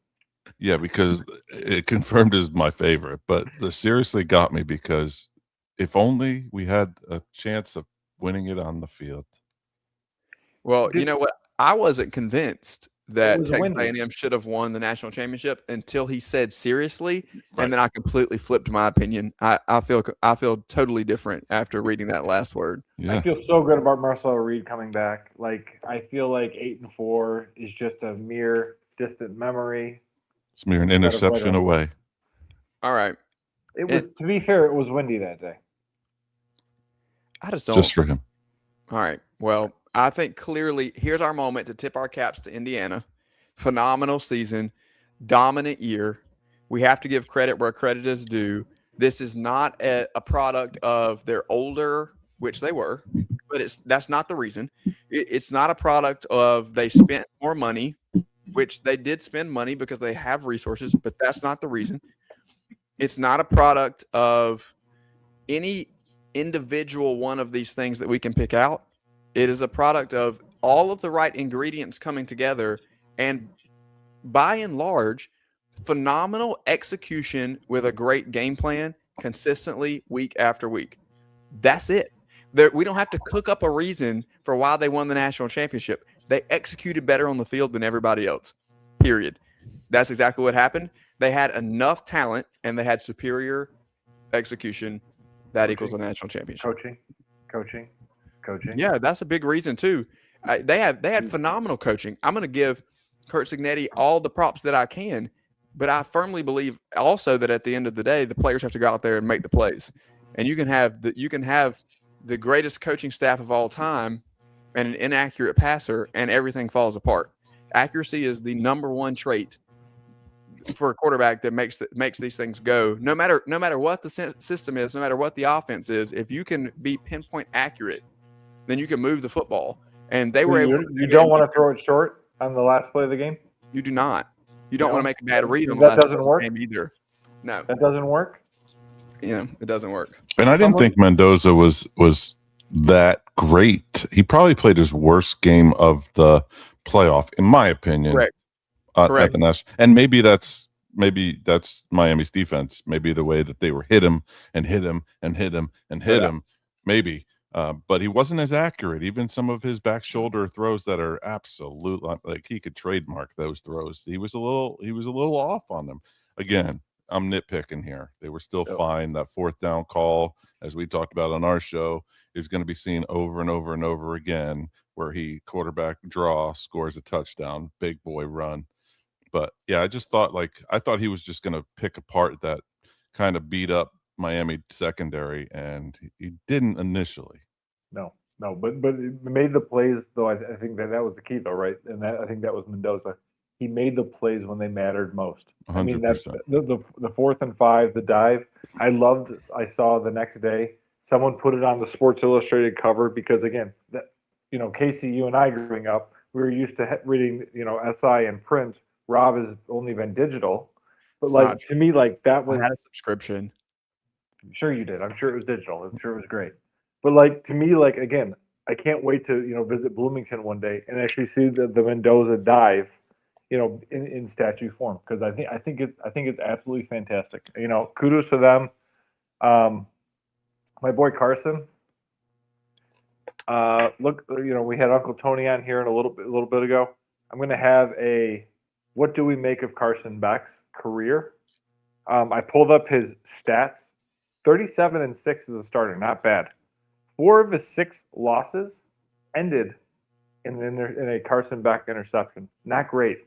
Yeah, because it confirmed is my favorite, but the seriously got me because if only we had a chance of winning it on the field. Well, you know what? I wasn't convinced that Texas windy. A&M should have won the national championship until he said seriously, and then I completely flipped my opinion. I feel totally different after reading that last word. Yeah. I feel so good about Marcelo Reed coming back. Like I feel like 8-4 is just a mere distant memory. It's mere an interception away. All right. It was, to be fair, it was windy that day. I just don't. Just for him. All right. Well, I think clearly here's our moment to tip our caps to Indiana. Phenomenal season, dominant year. We have to give credit where credit is due. This is not a product of their older, which they were, but that's not the reason. It's not a product of they spent more money, which they did spend money because they have resources, but that's not the reason. It's not a product of any individual one of these things that we can pick out. It is a product of all of the right ingredients coming together, and by and large, phenomenal execution with a great game plan consistently week after week. That's it. We don't have to cook up a reason for why they won the national championship. They executed better on the field than everybody else, period. That's exactly what happened. They had enough talent and they had superior execution. That equals a national championship. Coaching. Yeah, that's a big reason too. They had phenomenal coaching. I'm going to give Kurt Cignetti all the props that I can, but I firmly believe also that at the end of the day, the players have to go out there and make the plays. And you can have the greatest coaching staff of all time and an inaccurate passer, and everything falls apart. Accuracy is the number one trait for a quarterback that makes these things go. No matter what the system is, no matter what the offense is, if you can be pinpoint accurate, then you can move the football. And they were able. You don't want to throw it short on the last play of the game. You do not. You don't want to make a bad read on that the doesn't work game either. No, that doesn't work. Yeah, it doesn't work. And I didn't think Mendoza was that great. He probably played his worst game of the playoff, in my opinion. Correct. At the national, and maybe that's Miami's defense. Maybe the way that they were hit him. Maybe. But he wasn't as accurate. Even some of his back shoulder throws that are absolute, like he could trademark those throws. He was a little off on them. Again, I'm nitpicking here. They were still fine. That fourth down call, as we talked about on our show, is going to be seen over and over and over again, where he quarterback draw, scores a touchdown, big boy run. But yeah, I thought he was just going to pick apart that kind of beat up Miami secondary, and he didn't initially. No, but he made the plays though. I think that was the key though, right? And I think that was Mendoza. He made the plays when they mattered most. 100%. I mean, that's the 4th and 5, the dive. I saw the next day someone put it on the Sports Illustrated cover because again, Casey, you and I growing up, we were used to reading SI and print. Rob has only been digital, but to me, that was. I had a subscription. I'm sure you did. I'm sure it was digital. I'm sure it was great. But to me, again, I can't wait to visit Bloomington one day and actually see the Mendoza dive, in statue form, because I think it's absolutely fantastic. Kudos to them. My boy Carson. Look, we had Uncle Tony on here a little bit ago. I'm going to have what do we make of Carson Beck's career? I pulled up his stats. 37-6 as a starter, not bad. 4 of his 6 losses ended in a Carson Beck interception. Not great.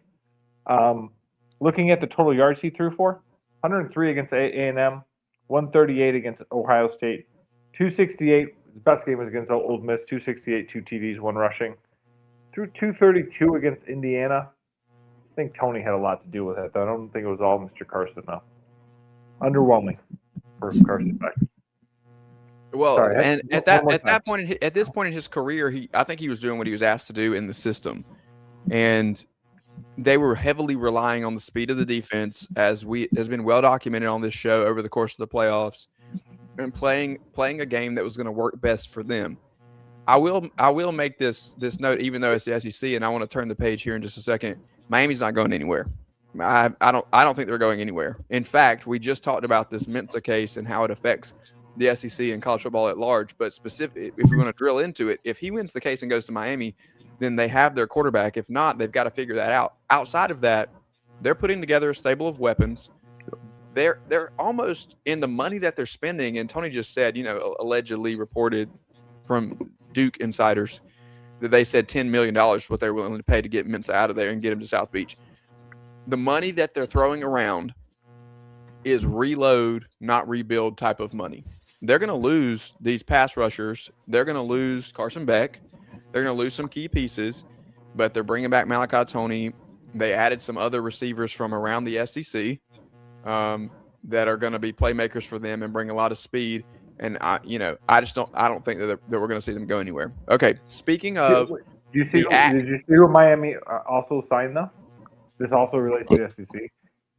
Looking at the total yards he threw for, 103 against A&M, 138 against Ohio State, 268. His best game was against Ole Miss, 268, 2 TDs, 1 rushing. Threw 232 against Indiana. I think Tony had a lot to do with it, though. I don't think it was all Mr. Carson, though. Underwhelming for Carson Beck. Well, sorry, and at this point in his career, I think he was doing what he was asked to do in the system, and they were heavily relying on the speed of the defense, as has been well documented on this show over the course of the playoffs, and playing a game that was going to work best for them. I will make this note, even though it's the SEC, and I want to turn the page here in just a second. Miami's not going anywhere. I don't think they're going anywhere. In fact, we just talked about this Mensah case and how it affects the SEC and college football at large. But specific, if we want to drill into it, if he wins the case and goes to Miami, then they have their quarterback. If not, they've got to figure that out. Outside of that, they're putting together a stable of weapons. They're almost in the money that they're spending. And Tony just said, allegedly reported from Duke insiders that they said $10 million is what they're willing to pay to get Mensah out of there and get him to South Beach. The money that they're throwing around is reload, not rebuild type of money. They're going to lose these pass rushers. They're going to lose Carson Beck. They're going to lose some key pieces, but they're bringing back Malachi Tony. They added some other receivers from around the SEC that are going to be playmakers for them and bring a lot of speed. And I don't think that we're going to see them go anywhere. Okay. Speaking of, did you see who Miami also signed though? This also relates to the SEC.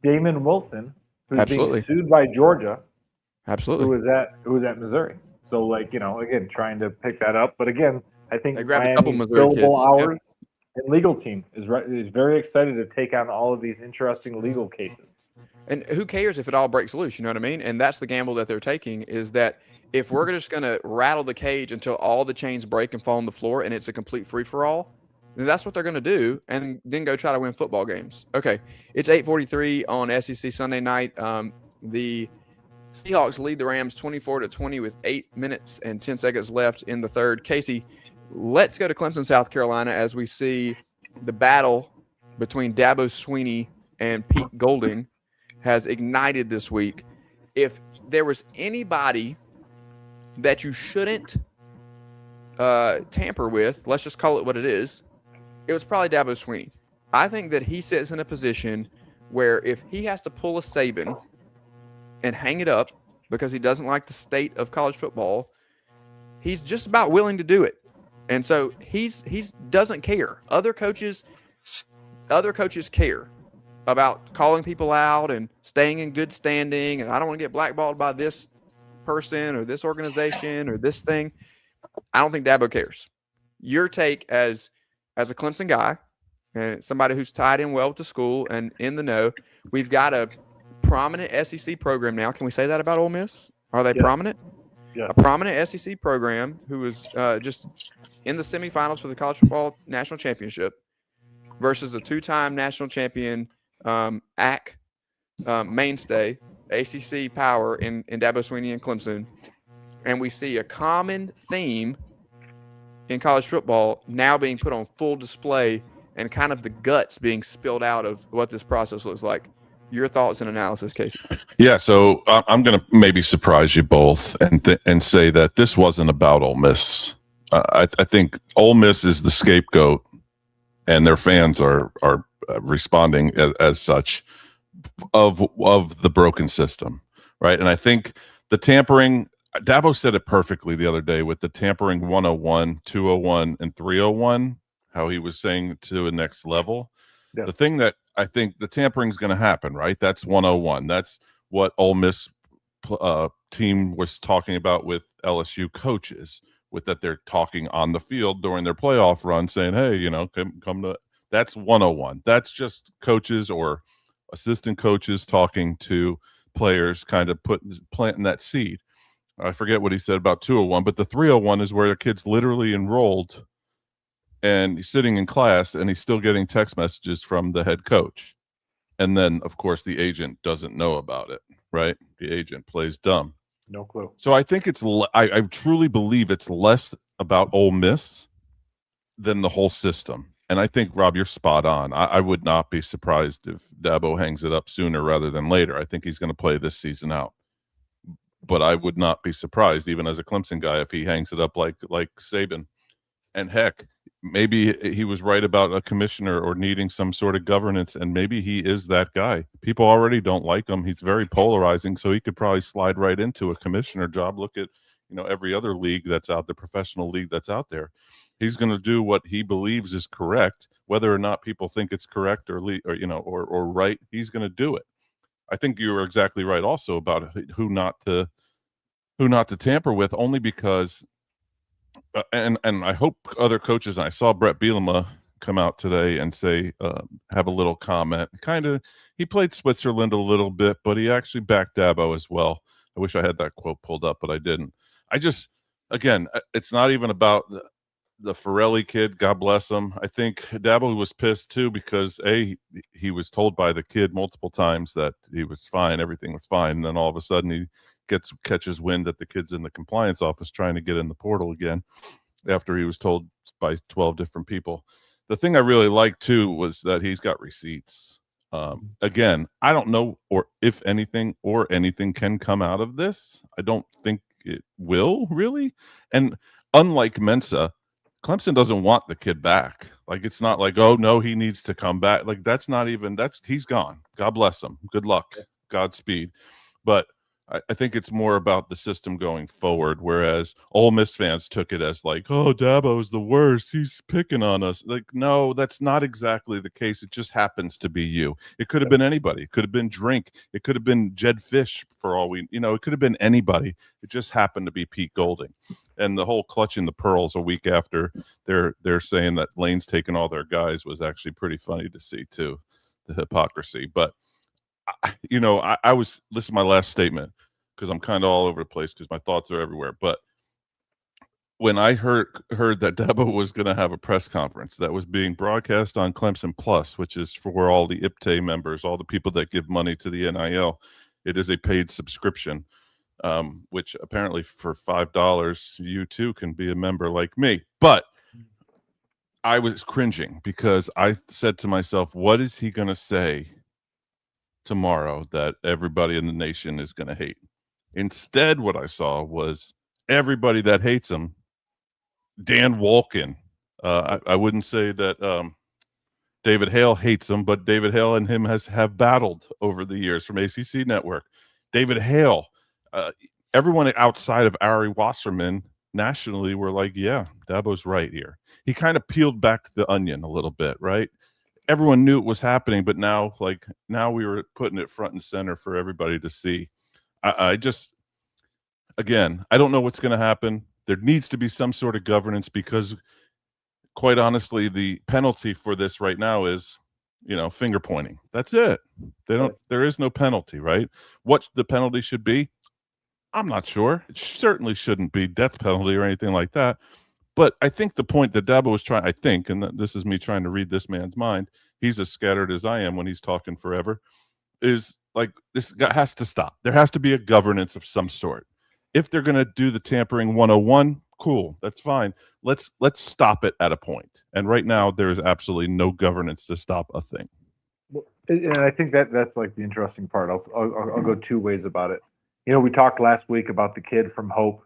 Damon Wilson, who's being sued by Georgia. Absolutely. Who was at Missouri. So again, trying to pick that up. But again, I think they grabbed a couple Missouri billable kids. hours and legal team is very excited to take on all of these interesting legal cases. And who cares if it all breaks loose? You know what I mean? And that's the gamble that they're taking, is that if we're just going to rattle the cage until all the chains break and fall on the floor and it's a complete free-for-all, then that's what they're going to do, and then go try to win football games. Okay, it's 8:43 on SEC Sunday night. The Seahawks lead the Rams 24-20 with 8 minutes and 10 seconds left in the third. Casey, let's go to Clemson, South Carolina, as we see the battle between Dabo Swinney and Pete Golding has ignited this week. If there was anybody that you shouldn't tamper with, let's just call it what it is, it was probably Dabo Swinney. I think that he sits in a position where if he has to pull a Saban and hang it up because he doesn't like the state of college football, he's just about willing to do it. And so he's doesn't care. Other coaches care about calling people out and staying in good standing, and I don't want to get blackballed by this person or this organization or this thing. I don't think Dabo cares. Your take as a Clemson guy and somebody who's tied in well with the school and in the know, we've got a prominent SEC program now. Can we say that about Ole Miss? Are they prominent? a prominent SEC program who was just in the semifinals for the college football national championship versus a two-time national champion AC mainstay, ACC power in Dabo Swinney and Clemson. And we see a common theme in college football now being put on full display and kind of the guts being spilled out of what this process looks like. Your thoughts and analysis, Casey? Yeah, so I'm going to maybe surprise you both and say that this wasn't about Ole Miss. I think Ole Miss is the scapegoat, and their fans are responding as such of the broken system, right? And I think the tampering, Dabo said it perfectly the other day with the tampering 101, 201, and 301, how he was saying to a next level. Yeah. The thing that I think the tampering is going to happen, right? That's 101. That's what Ole Miss team was talking about with LSU coaches, with that they're talking on the field during their playoff run, saying, "Hey, you know, come to." That's 101. That's just coaches or assistant coaches talking to players, kind of planting that seed. I forget what he said about 201, but the 301 is where the kid's literally enrolled and he's sitting in class and he's still getting text messages from the head coach. And then, of course, the agent doesn't know about it, right? The agent plays dumb. No clue. So I think it's I truly believe it's less about Ole Miss than the whole system. And I think, Rob, you're spot on. I would not be surprised if Dabo hangs it up sooner rather than later. I think he's going to play this season out. But I would not be surprised, even as a Clemson guy, if he hangs it up like Saban. And heck, maybe he was right about a commissioner or needing some sort of governance, and maybe he is that guy. People already don't like him. He's very polarizing, so he could probably slide right into a commissioner job. Look at, you know, every other league that's out there, professional league that's out there. He's going to do what he believes is correct, whether or not people think it's correct or right. He's going to do it. I think you were exactly right also about who not to tamper with, only because and I hope other coaches, and I saw Brett Bielema come out today and say, have a little comment. He played Switzerland a little bit, but he actually backed Dabo as well. I wish I had that quote pulled up, but I didn't. Again, it's not even about the Ferrelli kid, God bless him. I think Dabo was pissed too because he was told by the kid multiple times that he was fine, everything was fine, and then all of a sudden he catches wind that the kid's in the compliance office trying to get in the portal again after he was told by 12 different people. The thing I really liked too was that he's got receipts. Again, I don't know if anything can come out of this. I don't think it will really. And unlike Mensah, Clemson doesn't want the kid back. Like, it's not like, oh no, he needs to come back. Like, he's gone. God bless him. Good luck. Godspeed. But I think it's more about the system going forward, whereas Ole Miss fans took it as like, oh, Dabo's the worst. He's picking on us. Like, no, that's not exactly the case. It just happens to be you. It could have been anybody. It could have been Drink. It could have been Jed Fish for all it could have been anybody. It just happened to be Pete Golding. And the whole clutching the pearls a week after they're saying that Lane's taking all their guys was actually pretty funny to see too, the hypocrisy. But this is my last statement because I'm kind of all over the place because my thoughts are everywhere. But when I heard that Dabo was going to have a press conference that was being broadcast on Clemson Plus, which is for all the IPTE members, all the people that give money to the NIL, it is a paid subscription, which apparently for $5, you too can be a member like me. But I was cringing because I said to myself, what is he going to say tomorrow that everybody in the nation is going to hate? Instead, what I saw was everybody that hates him. Dan Wolken. I wouldn't say that David Hale hates him, but David Hale and him have battled over the years from ACC Network. David Hale, everyone outside of Ari Wasserman nationally were like, yeah, Dabo's right here. He kind of peeled back the onion a little bit, right? Everyone knew it was happening, but now we were putting it front and center for everybody to see. I don't know what's going to happen. There needs to be some sort of governance because, quite honestly, the penalty for this right now is, finger pointing. That's it. There is no penalty, right? What the penalty should be, I'm not sure. It certainly shouldn't be death penalty or anything like that. But I think the point that Dabo was trying, I think, and this is me trying to read this man's mind, he's as scattered as I am when he's talking forever, is like this has to stop. There has to be a governance of some sort. If they're going to do the tampering 101, cool, that's fine. Let's stop it at a point. And right now, there is absolutely no governance to stop a thing. And I think that's like the interesting part. I'll go two ways about it. You know, we talked last week about the kid from Hope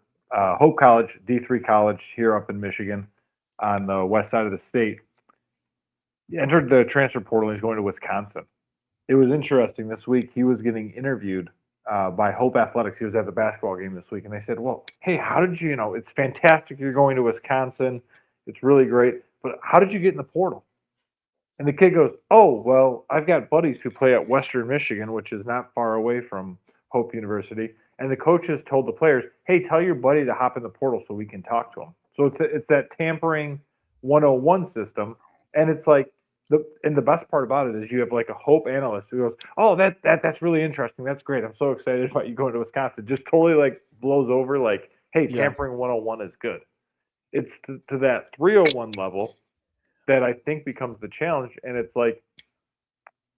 College, D3 college here up in Michigan on the west side of the state. He entered the transfer portal and he's going to Wisconsin. It was interesting this week. He was getting interviewed by Hope Athletics. He was at the basketball game this week. And they said, well, hey, how did you, it's fantastic you're going to Wisconsin. It's really great. But how did you get in the portal? And the kid goes, oh, well, I've got buddies who play at Western Michigan, which is not far away from Hope University. And the coaches told the players, hey, tell your buddy to hop in the portal so we can talk to him. So it's that tampering 101 system. And it's like, the best part about it is you have like a Hope analyst who goes, oh, that's really interesting. That's great. I'm so excited about you going to Wisconsin. Just totally like blows over like, hey, tampering 101 is good. It's to that 301 level that I think becomes the challenge. And it's like,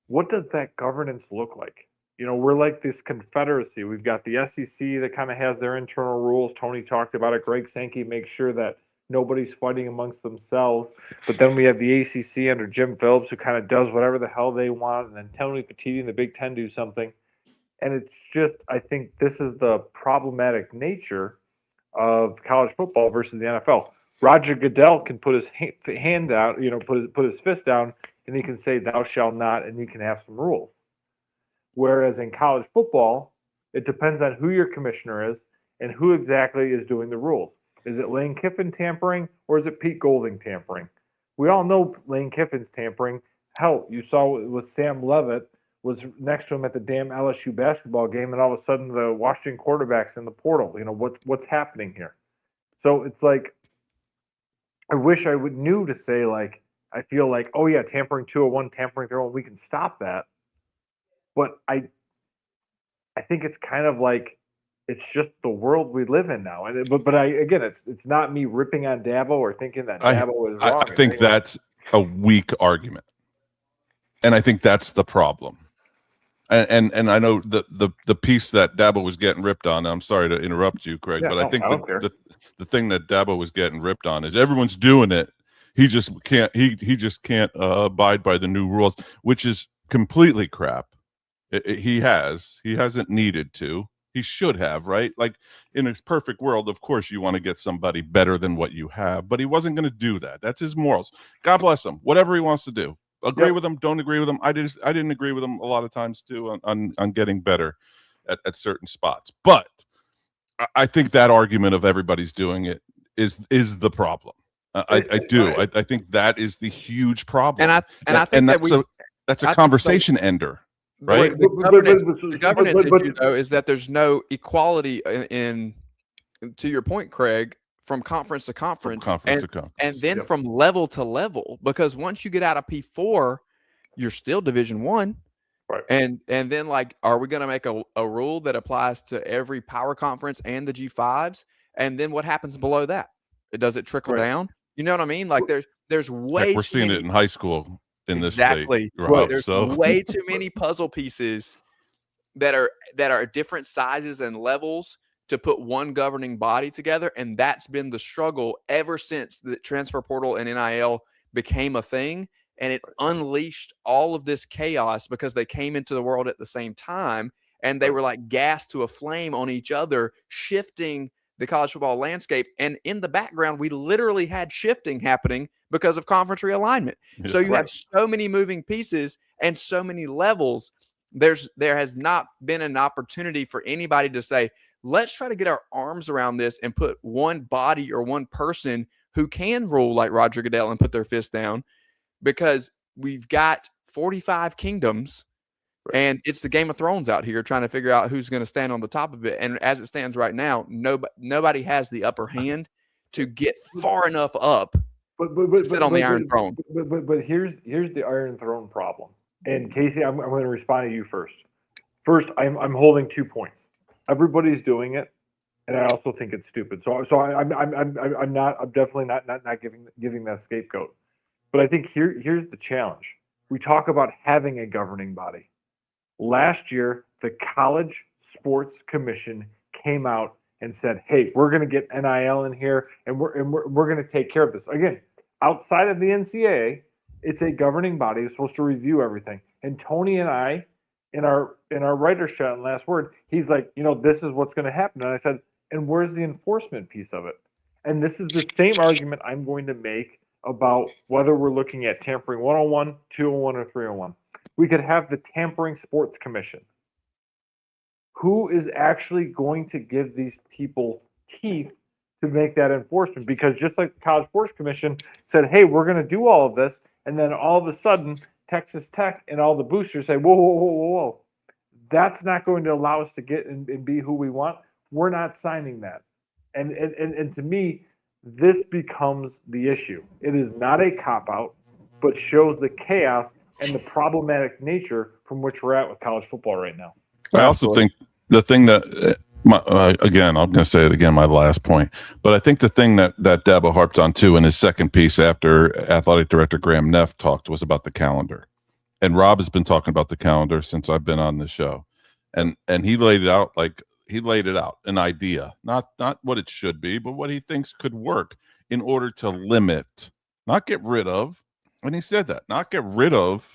what does that governance look like? We're like this confederacy. We've got the SEC that kind of has their internal rules. Tony talked about it. Greg Sankey makes sure that nobody's fighting amongst themselves. But then we have the ACC under Jim Phillips, who kind of does whatever the hell they want. And then Tony Petitti and the Big Ten do something. And it's just, I think this is the problematic nature of college football versus the NFL. Roger Goodell can put his hand out, put his fist down, and he can say, thou shalt not, and he can have some rules. Whereas in college football, it depends on who your commissioner is and who exactly is doing the rules. Is it Lane Kiffin tampering or is it Pete Golding tampering? We all know Lane Kiffin's tampering. Hell, you saw it was Sam Levitt was next to him at the damn LSU basketball game, and all of a sudden the Washington quarterback's in the portal. What's happening here? So it's like, I wish I knew to say, like, I feel like, oh yeah, tampering 201, tampering 301, we can stop that. But I think it's kind of like, it's just the world we live in now. And again, it's not me ripping on Dabo or thinking that Dabo is wrong. I think that's a weak argument, and I think that's the problem. And I know the piece that Dabo was getting ripped on. I'm sorry to interrupt you, Craig, but I think the thing that Dabo was getting ripped on is everyone's doing it. He just can't. He just can't abide by the new rules, which is completely crap. He hasn't needed to. He should have, right? Like in a perfect world, of course, you want to get somebody better than what you have, but he wasn't going to do that. That's his morals. God bless him. Whatever he wants to do. Agree with him, don't agree with him. I didn't agree with him a lot of times too on getting better at certain spots. But I think that argument of everybody's doing it is the problem. I do. I think that is the huge problem. And that's a conversation ender. Right. The governance issue, though, is that there's no equality in to your point, Craig, from conference to conference, and then from level to level. Because once you get out of P4, you're still Division I, right? And then, like, are we going to make a rule that applies to every power conference and the G5s? And then what happens below that? Does it trickle down? You know what I mean? Like, there's way we're seeing it in high school. In this exactly. State, Rob, there's way too many puzzle pieces that are different sizes and levels to put one governing body together, and that's been the struggle ever since the transfer portal and NIL became a thing, and it unleashed all of this chaos because they came into the world at the same time, and they were like gas to a flame on each other, shifting the college football landscape. And in the background, we literally had shifting happening because of conference realignment. Yeah, so you have so many moving pieces and so many levels. There has not been an opportunity for anybody to say, let's try to get our arms around this and put one body or one person who can rule like Roger Goodell and put their fist down, because we've got 45 kingdoms. And it's the Game of Thrones out here trying to figure out who's going to stand on the top of it. And as it stands right now, nobody has the upper hand to get far enough up to sit on the Iron Throne. But here's the Iron Throne problem. And Casey, I'm going to respond to you first. First, I'm holding 2 points. Everybody's doing it. and I also think it's stupid. So I'm definitely not giving that scapegoat. But I think here's the challenge. We talk about having a governing body. Last year, the College Sports Commission came out and said, "Hey, we're going to get NIL in here, and we're going to take care of this." Again, outside of the NCAA, it's a governing body that's supposed to review everything. And Tony and I, in our writer's chat in Last Word, he's like, this is what's going to happen. And I said, and where's the enforcement piece of it? And this is the same argument I'm going to make about whether we're looking at tampering 101, 201, or 301. We could have the Tampering Sports Commission. Who is actually going to give these people teeth to make that enforcement? Because just like the College Sports Commission said, hey, we're going to do all of this, and then all of a sudden, Texas Tech and all the boosters say, whoa. That's not going to allow us to get and be who we want. We're not signing that. And to me, this becomes the issue. It is not a cop-out, but shows the chaos and the problematic nature from which we're at with college football right now. I also think the thing that, again, I'm going to say it again, my last point, but I think the thing that Dabo harped on too in his second piece after Athletic Director Graham Neff talked was about the calendar. And Rob has been talking about the calendar since I've been on the show. And he laid it out an idea, not what it should be, but what he thinks could work in order to limit, not get rid of. And he said that, not get rid of,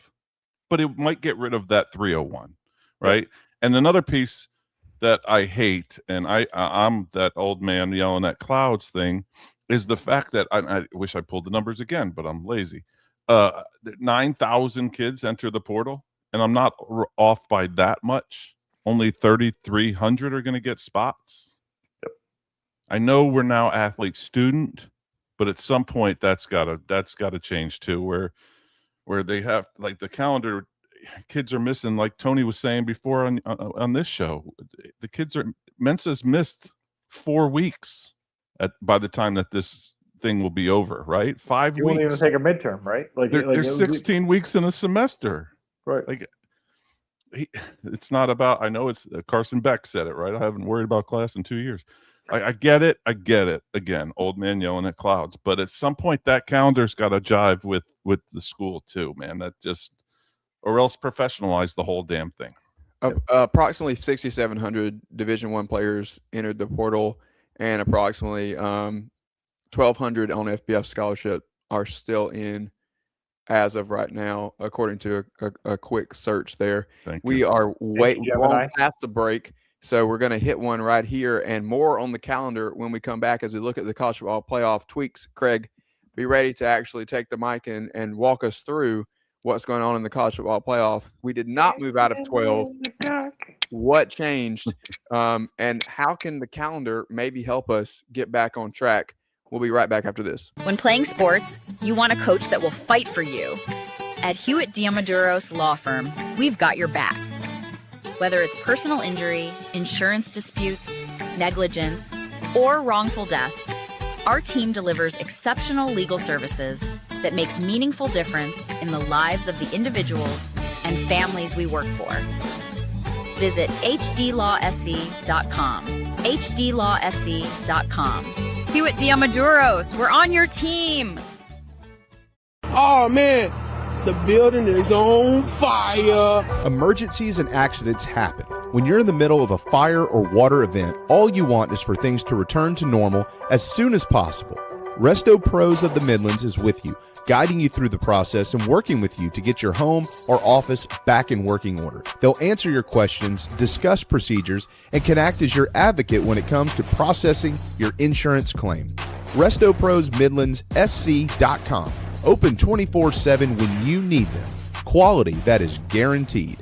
but it might get rid of that 301, right? And another piece that I hate, and I'm that old man yelling at clouds thing, is the fact that I wish I pulled the numbers again, but I'm lazy. 9,000 kids enter the portal, and I'm not off by that much. Only 3,300 are going to get spots. Yep. I know we're now athlete student, but at some point that's got to change too, where they have like the calendar. Kids are missing, like Tony was saying before on this show. The kids are Mensah's missed 4 weeks by the time that this thing will be over, right? 5 weeks. You won't even take a midterm, right? There's 16 weeks in a semester, right? Like it's not about. I know it's Carson Beck said it, right? I haven't worried about class in 2 years. I get it. Again, old man yelling at clouds. But at some point, that calendar's got to jive with the school too, man. That just, or else professionalize the whole damn thing. Approximately 6,700 Division I players entered the portal, and approximately 1,200 on FBS scholarship are still in as of right now, according to a quick search there. We are way long past the break, so we're going to hit one right here and more on the calendar when we come back as we look at the college football playoff tweaks. Craig, be ready to actually take the mic and walk us through what's going on in the college football playoff. We did not move out of 12. What changed? And how can the calendar maybe help us get back on track? We'll be right back after this. When playing sports, you want a coach that will fight for you. At Hewitt Diamaduros Law Firm, we've got your back. Whether it's personal injury, insurance disputes, negligence, or wrongful death, our team delivers exceptional legal services that makes meaningful difference in the lives of the individuals and families we work for. Visit hdlawsc.com. hdlawsc.com. Hewitt Diamaduros, we're on your team. Oh man, the building is on fire. Emergencies and accidents happen. When you're in the middle of a fire or water event, all you want is for things to return to normal as soon as possible. Resto Pros of the Midlands is with you, guiding you through the process and working with you to get your home or office back in working order. They'll answer your questions, discuss procedures, and can act as your advocate when it comes to processing your insurance claim. RestoProsMidlandsSC.com. Open 24/7 when you need them. Quality that is guaranteed.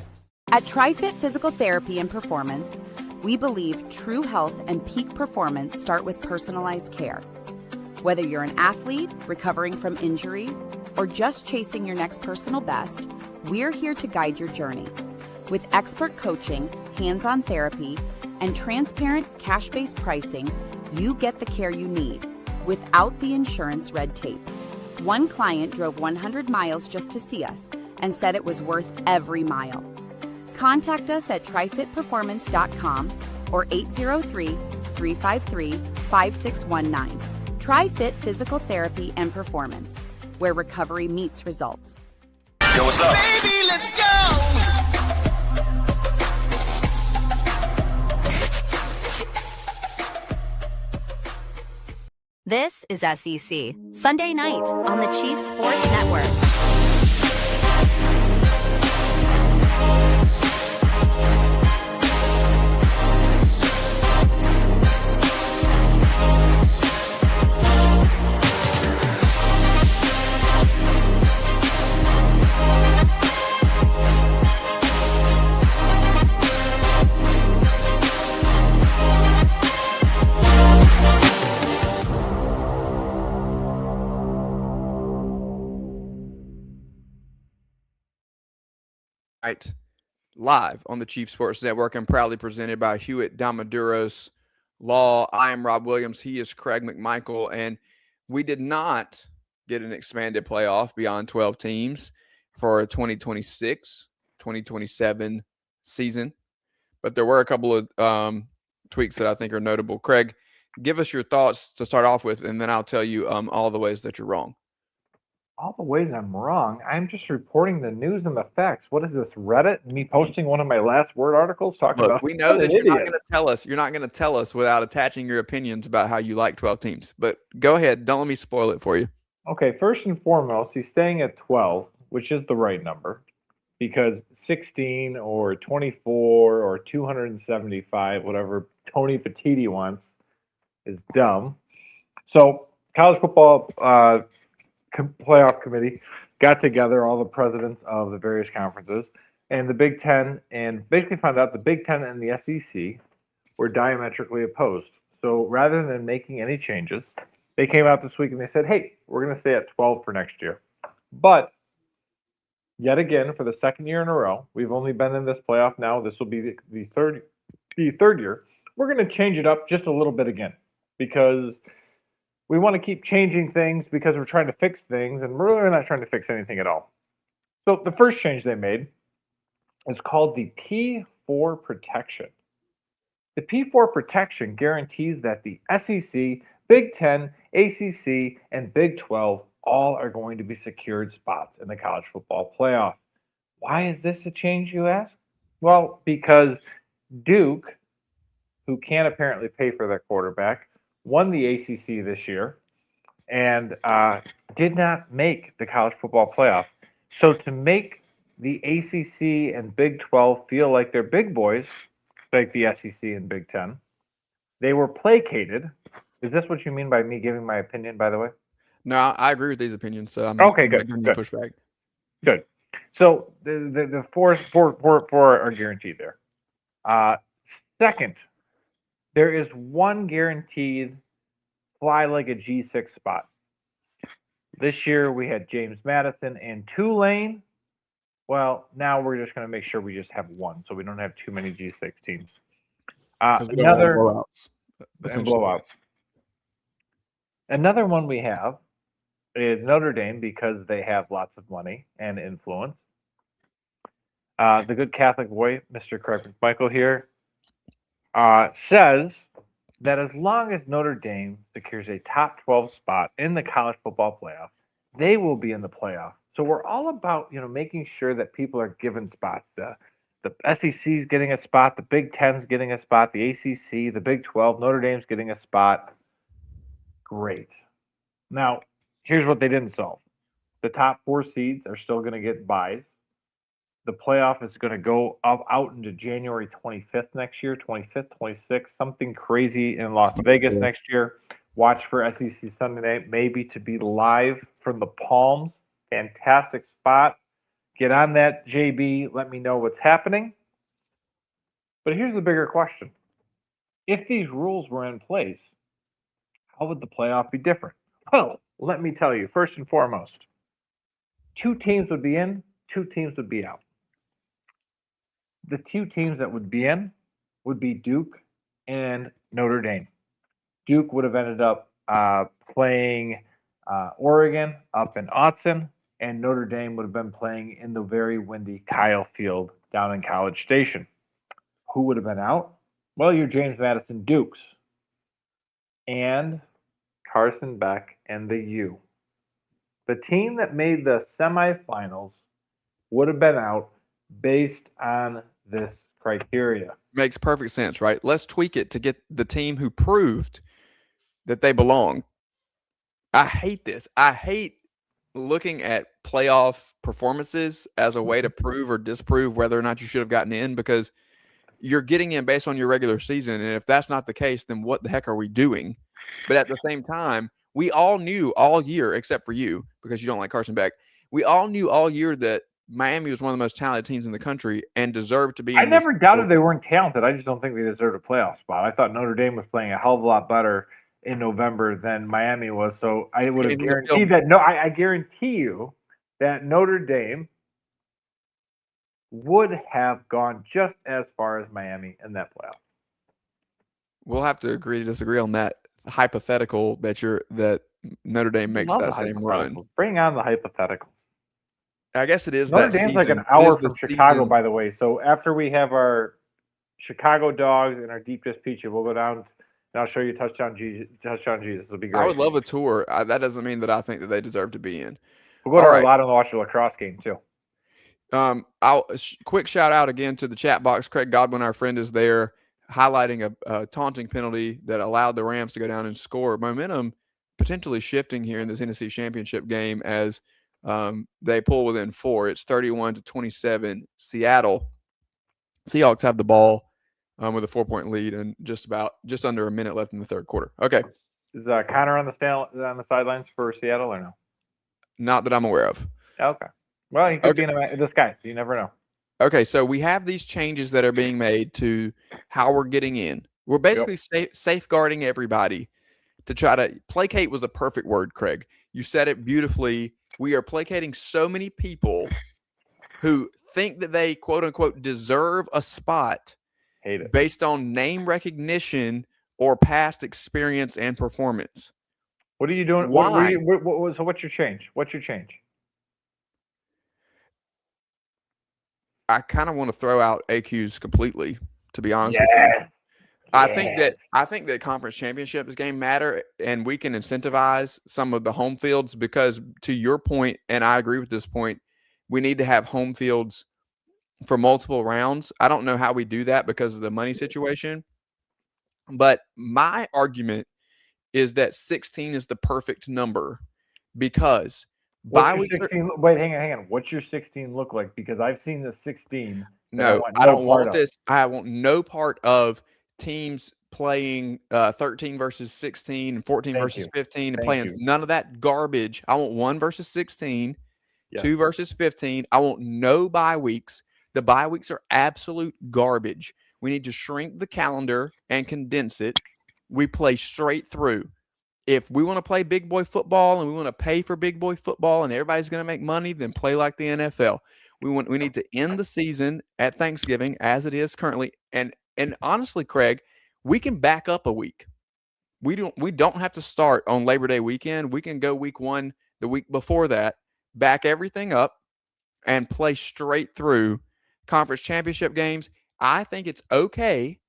At TriFit Physical Therapy and Performance, we believe true health and peak performance start with personalized care. Whether you're an athlete, recovering from injury, or just chasing your next personal best, we're here to guide your journey. With expert coaching, hands-on therapy, and transparent cash-based pricing, you get the care you need without the insurance red tape. One client drove 100 miles just to see us and said it was worth every mile. Contact us at trifitperformance.com or 803 353 5619. Try Fit Physical Therapy and Performance, where recovery meets results. Yo, what's up? Baby, let's go! This is SEC Sunday night on the Chiefs Sports Network. Right, live on the Chief Sports Network and proudly presented by Hewitt Damaduros Law. I am Rob Williams. He is Craig McMichael, and we did not get an expanded playoff beyond 12 teams for a 2026-2027 season, but there were a couple of tweaks that I think are notable. Craig, give us your thoughts to start off with, and then I'll tell you all the ways that you're wrong. All the ways I'm wrong. I'm just reporting the news and the facts. What is this, Reddit? Me posting one of my last Word articles talking about. We know that you're not going to tell us. You're not going to tell us without attaching your opinions about how you like 12 teams. But go ahead. Don't let me spoil it for you. Okay, first and foremost, he's staying at 12, which is the right number, because 16 or 24 or 275, whatever Tony Petiti wants, is dumb. So college football playoff committee got together all the presidents of the various conferences and the Big Ten, and basically found out the Big Ten and the SEC were diametrically opposed. So rather than making any changes, they came out this week and they said, hey, we're going to stay at 12 for next year. But yet again, for the second year in a row, we've only been in this playoff now. This will be the third year. We're going to change it up just a little bit again, because we want to keep changing things because we're trying to fix things, and we're really not trying to fix anything at all. So the first change they made is called the P4 protection. The P4 protection guarantees that the SEC, Big Ten, ACC, and Big 12 all are going to be secured spots in the college football playoff. Why is this a change, you ask? Well, because Duke, who can't apparently pay for their quarterback, won the ACC this year and did not make the college football playoff. So to make the ACC and Big 12 feel like they're big boys, like the SEC and Big 10, they were placated. Is this what you mean by me giving my opinion, by the way? No, I agree with these opinions. So I'm okay, good. Pushback. Good. So the four are guaranteed there. Second, there is one guaranteed fly like a G6 spot. This year we had James Madison and Tulane. Well, now we're just going to make sure we just have one, so we don't have too many G6 teams. Another blowouts. Another one we have is Notre Dame, because they have lots of money and influence. The good Catholic boy, Mr. Craig McMichael here, says that as long as Notre Dame secures a top 12 spot in the college football playoff, they will be in the playoff. So we're all about, making sure that people are given spots. The SEC is getting a spot, the Big Ten's getting a spot, the ACC, the Big 12, Notre Dame's getting a spot. Great. Now, here's what they didn't solve. The top 4 seeds are still going to get byes. The playoff is going to go out into January 25th next year, 25th, 26th, something crazy in Las Vegas next year. Watch for SEC Sunday night, maybe to be live from the Palms. Fantastic spot. Get on that, JB. Let me know what's happening. But here's the bigger question. If these rules were in place, how would the playoff be different? Well, let me tell you, first and foremost, 2 teams would be in, 2 teams would be out. The 2 teams that would be in would be Duke and Notre Dame. Duke would have ended up playing Oregon up in Autzen, and Notre Dame would have been playing in the very windy Kyle Field down in College Station. Who would have been out? Well, your James Madison Dukes. and Carson Beck and the U. The team that made the semifinals would have been out based on this criteria. Makes perfect sense, right? Let's tweak it to get the team who proved that they belong. I hate this. I hate looking at playoff performances as a way to prove or disprove whether or not you should have gotten in, because you're getting in based on your regular season. And if that's not the case, then what the heck are we doing? But at the same time, we all knew all year, except for you, because you don't like Carson Beck. We all knew all year that Miami was one of the most talented teams in the country and deserved to be. I never doubted they weren't talented. I just don't think they deserved a playoff spot. I thought Notre Dame was playing a hell of a lot better in November than Miami was. So I would have guaranteed that. No, I guarantee you that Notre Dame would have gone just as far as Miami in that playoff. We'll have to agree to disagree on that hypothetical that Notre Dame makes that same run. Bring on the hypotheticals. I guess it is Notre that Dame's season. like an hour from Chicago, by the way. So after we have our Chicago dogs and our deep dish pizza, we'll go down and I'll show you touchdown Jesus. It'll be great. I would love a tour. That doesn't mean that I think that they deserve to be in. We'll go to a lot and watch a lacrosse game too. Quick shout out again to the chat box. Craig Godwin, our friend, is there highlighting a taunting penalty that allowed the Rams to go down and score. Momentum potentially shifting here in this NFC Championship game as they pull within 4. It's 31-27. Seattle Seahawks have the ball with a 4-point lead and just under a minute left in the third quarter. Okay. Is Connor on the sidelines for Seattle or no? Not that I'm aware of. Okay. Well, he could be in this guy. So you never know. Okay, so we have these changes that are being made to how we're getting in. We're basically safeguarding everybody to try to placate was a perfect word, Craig. You said it beautifully. We are placating so many people who think that they, quote unquote, deserve a spot based on name recognition or past experience and performance. What are you doing? Why? So what's your change? I kind of want to throw out AQs completely, to be honest with you. I think that conference championships game matter, and we can incentivize some of the home fields because, to your point, and I agree with this point, we need to have home fields for multiple rounds. I don't know how we do that because of the money situation, but my argument is that 16 is the perfect number because wait, hang on. What's your 16 look like? Because I've seen the 16. No, I don't want this. I want no part of teams playing 13 versus 16 and 14 versus 15 and playing none of that garbage. I want 1 versus 16, 2 versus 15. I want no bye weeks. The bye weeks are absolute garbage. We need to shrink the calendar and condense it. We play straight through. If we want to play big boy football and we want to pay for big boy football and everybody's going to make money, then play like the NFL. We need to end the season at Thanksgiving as it is currently. And honestly, Craig, we can back up a week. We don't have to start on Labor Day weekend. We can go week 1 the week before that, back everything up, and play straight through conference championship games. I think it's okay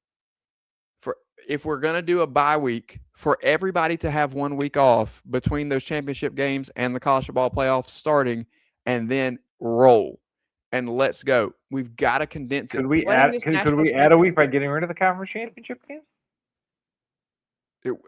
if we're going to do a bye week for everybody to have 1 week off between those championship games and the college football playoffs starting, and then roll and let's go. We've got to condense it. Could we add a week by getting rid of the conference championship games?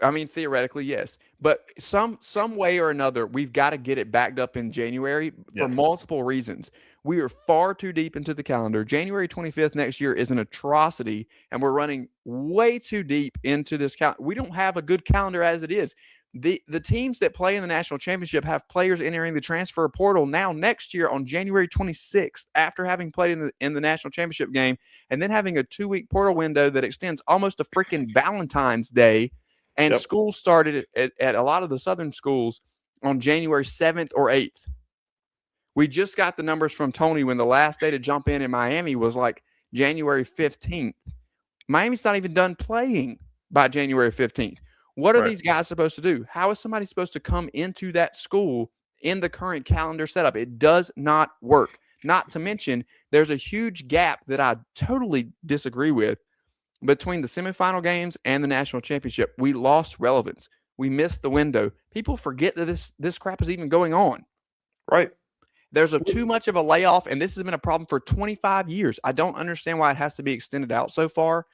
I mean, theoretically, yes, but some way or another, we've got to get it backed up in January for multiple reasons. We are far too deep into the calendar. January 25th next year is an atrocity, and we're running way too deep into this calendar. We don't have a good calendar as it is. The teams that play in the national championship have players entering the transfer portal now next year on January 26th after having played in the national championship game and then having a 2-week portal window that extends almost to freaking Valentine's Day. And schools started at a lot of the Southern schools on January 7th or 8th. We just got the numbers from Tony when the last day to jump in Miami was like January 15th. Miami's not even done playing by January 15th. What are these guys supposed to do? How is somebody supposed to come into that school in the current calendar setup? It does not work. Not to mention, there's a huge gap that I totally disagree with between the semifinal games and the national championship, we lost relevance. We missed the window. People forget that this crap is even going on. Right. There's too much of a layoff, and this has been a problem for 25 years. I don't understand why it has to be extended out so far,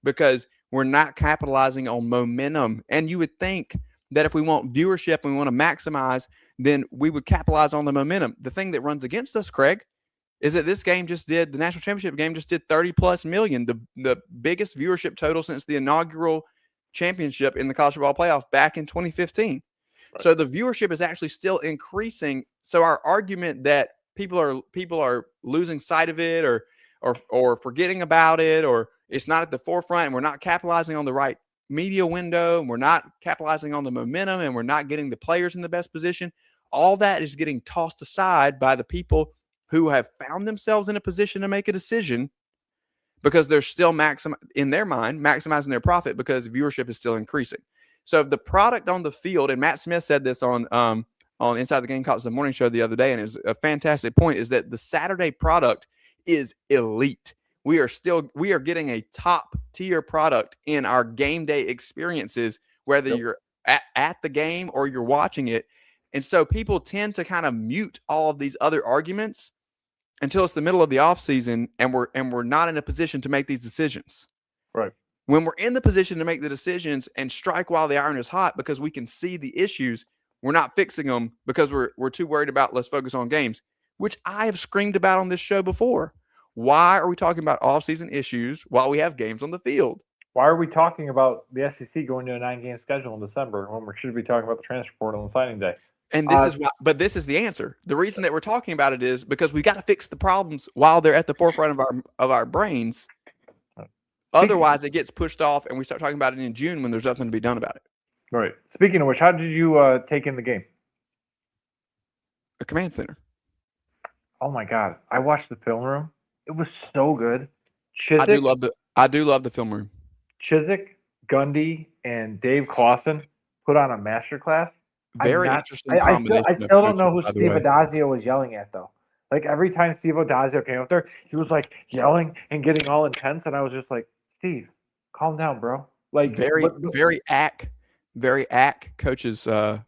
because we're not capitalizing on momentum. And you would think that if we want viewership and we want to maximize, then we would capitalize on the momentum. The thing that runs against us, Craig, is that the national championship game just did 30+ million, the biggest viewership total since the inaugural championship in the college football playoff back in 2015. Right. So the viewership is actually still increasing. So our argument that people are losing sight of it or forgetting about it, or it's not at the forefront, and we're not capitalizing on the right media window, and we're not capitalizing on the momentum, and we're not getting the players in the best position, all that is getting tossed aside by the people who have found themselves in a position to make a decision, because they're still in their mind maximizing their profit because viewership is still increasing. So if the product on the field, and Matt Smith said this on Inside the Gamecocks the morning show the other day, and it was a fantastic point, is that the Saturday product is elite. We are getting a top tier product in our game day experiences, whether you're at the game or you're watching it. And so people tend to kind of mute all of these other arguments until it's the middle of the offseason and we're not in a position to make these decisions. Right. When we're in the position to make the decisions and strike while the iron is hot because we can see the issues, we're not fixing them because we're too worried about let's focus on games, which I have screamed about on this show before. Why are we talking about off-season issues while we have games on the field? Why are we talking about the SEC going to a 9-game schedule in December when we should be talking about the transfer portal on signing day? And this is the answer. The reason that we're talking about it is because we got to fix the problems while they're at the forefront of our brains. Otherwise, it gets pushed off, and we start talking about it in June when there's nothing to be done about it. Right. Speaking of which, how did you take in the game? A command center. Oh my God! I watched the film room. It was so good. Chiswick, I do love the film room. Chiswick, Gundy, and Dave Clawson put on a masterclass. Very interesting combination. I still don't know who Steve Adazio was yelling at, though. Like, every time Steve Adazio came up there, he was, like, yelling and getting all intense, and I was just like, Steve, calm down, bro. Like, very ACK coach's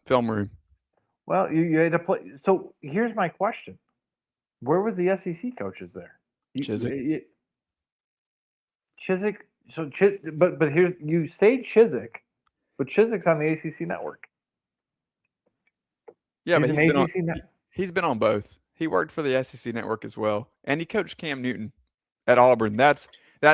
film room. Well, you had to play. So here's my question: where was the SEC coaches there? Chiswick. Chiswick. So, but here's, you say Chiswick, but Chiswick's on the ACC network. Yeah, but he's been on both. He worked for the SEC network as well, and he coached Cam Newton at Auburn. That's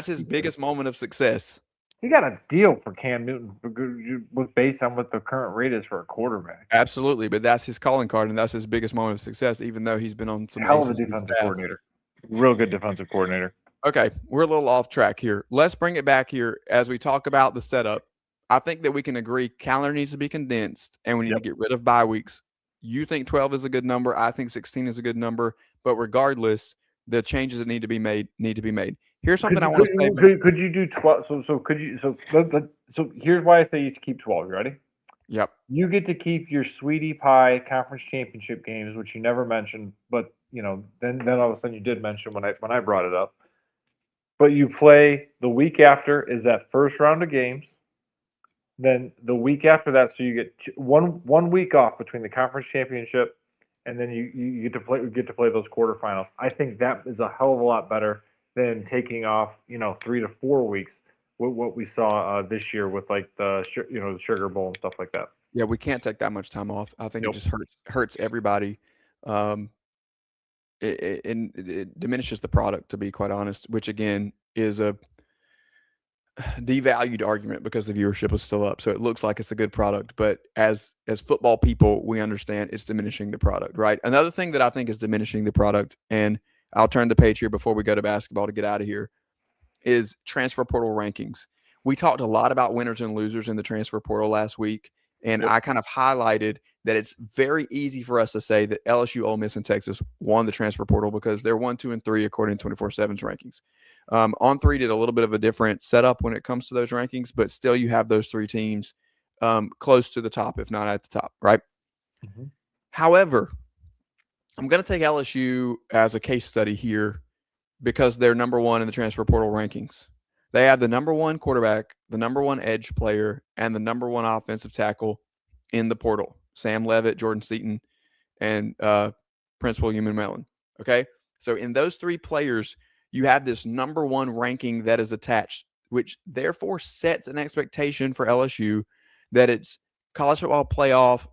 his biggest moment of success. He got a deal for Cam Newton based on what the current rate is for a quarterback. Absolutely, but that's his calling card, and that's his biggest moment of success, even though he's been on some hell of a defensive coordinator. Real good defensive coordinator. Okay, we're a little off track here. Let's bring it back here as we talk about the setup. I think that we can agree calendar needs to be condensed, and we need to get rid of bye weeks. You think 12 is a good number. I think 16 is a good number. But regardless, the changes that need to be made need to be made. Here's something I want to say. Could you do 12? So here's why I say you keep 12. You ready? Yep. You get to keep your sweetie pie conference championship games, which you never mentioned, but then all of a sudden you did mention when I brought it up. But you play the week after is that first round of games. Then the week after that, so you get one week off between the conference championship, and then you get to play those quarterfinals. I think that is a hell of a lot better than taking off 3 to 4 weeks. What we saw this year with like the Sugar Bowl and stuff like that. Yeah, we can't take that much time off. I think it just hurts everybody. It diminishes the product, to be quite honest, which again is a devalued argument because the viewership is still up. So it looks like it's a good product, but as football people, we understand it's diminishing the product, right? Another thing that I think is diminishing the product, and I'll turn the page here before we go to basketball to get out of here, is transfer portal rankings. We talked a lot about winners and losers in the transfer portal last week, and I kind of highlighted that it's very easy for us to say that LSU, Ole Miss, and Texas won the transfer portal because they're 1, 2, and 3 according to 24/7's rankings. On3 did a little bit of a different setup when it comes to those rankings, but still you have those three teams close to the top, if not at the top, right? Mm-hmm. However, I'm going to take LSU as a case study here because they're number 1 in the transfer portal rankings. They have the number one quarterback, the number one edge player, and the number one offensive tackle in the portal. Sam Levitt, Jordan Seaton, and Prince William and Mellon. Okay? So in those three players, you have this number one ranking that is attached, which therefore sets an expectation for LSU that it's college football playoff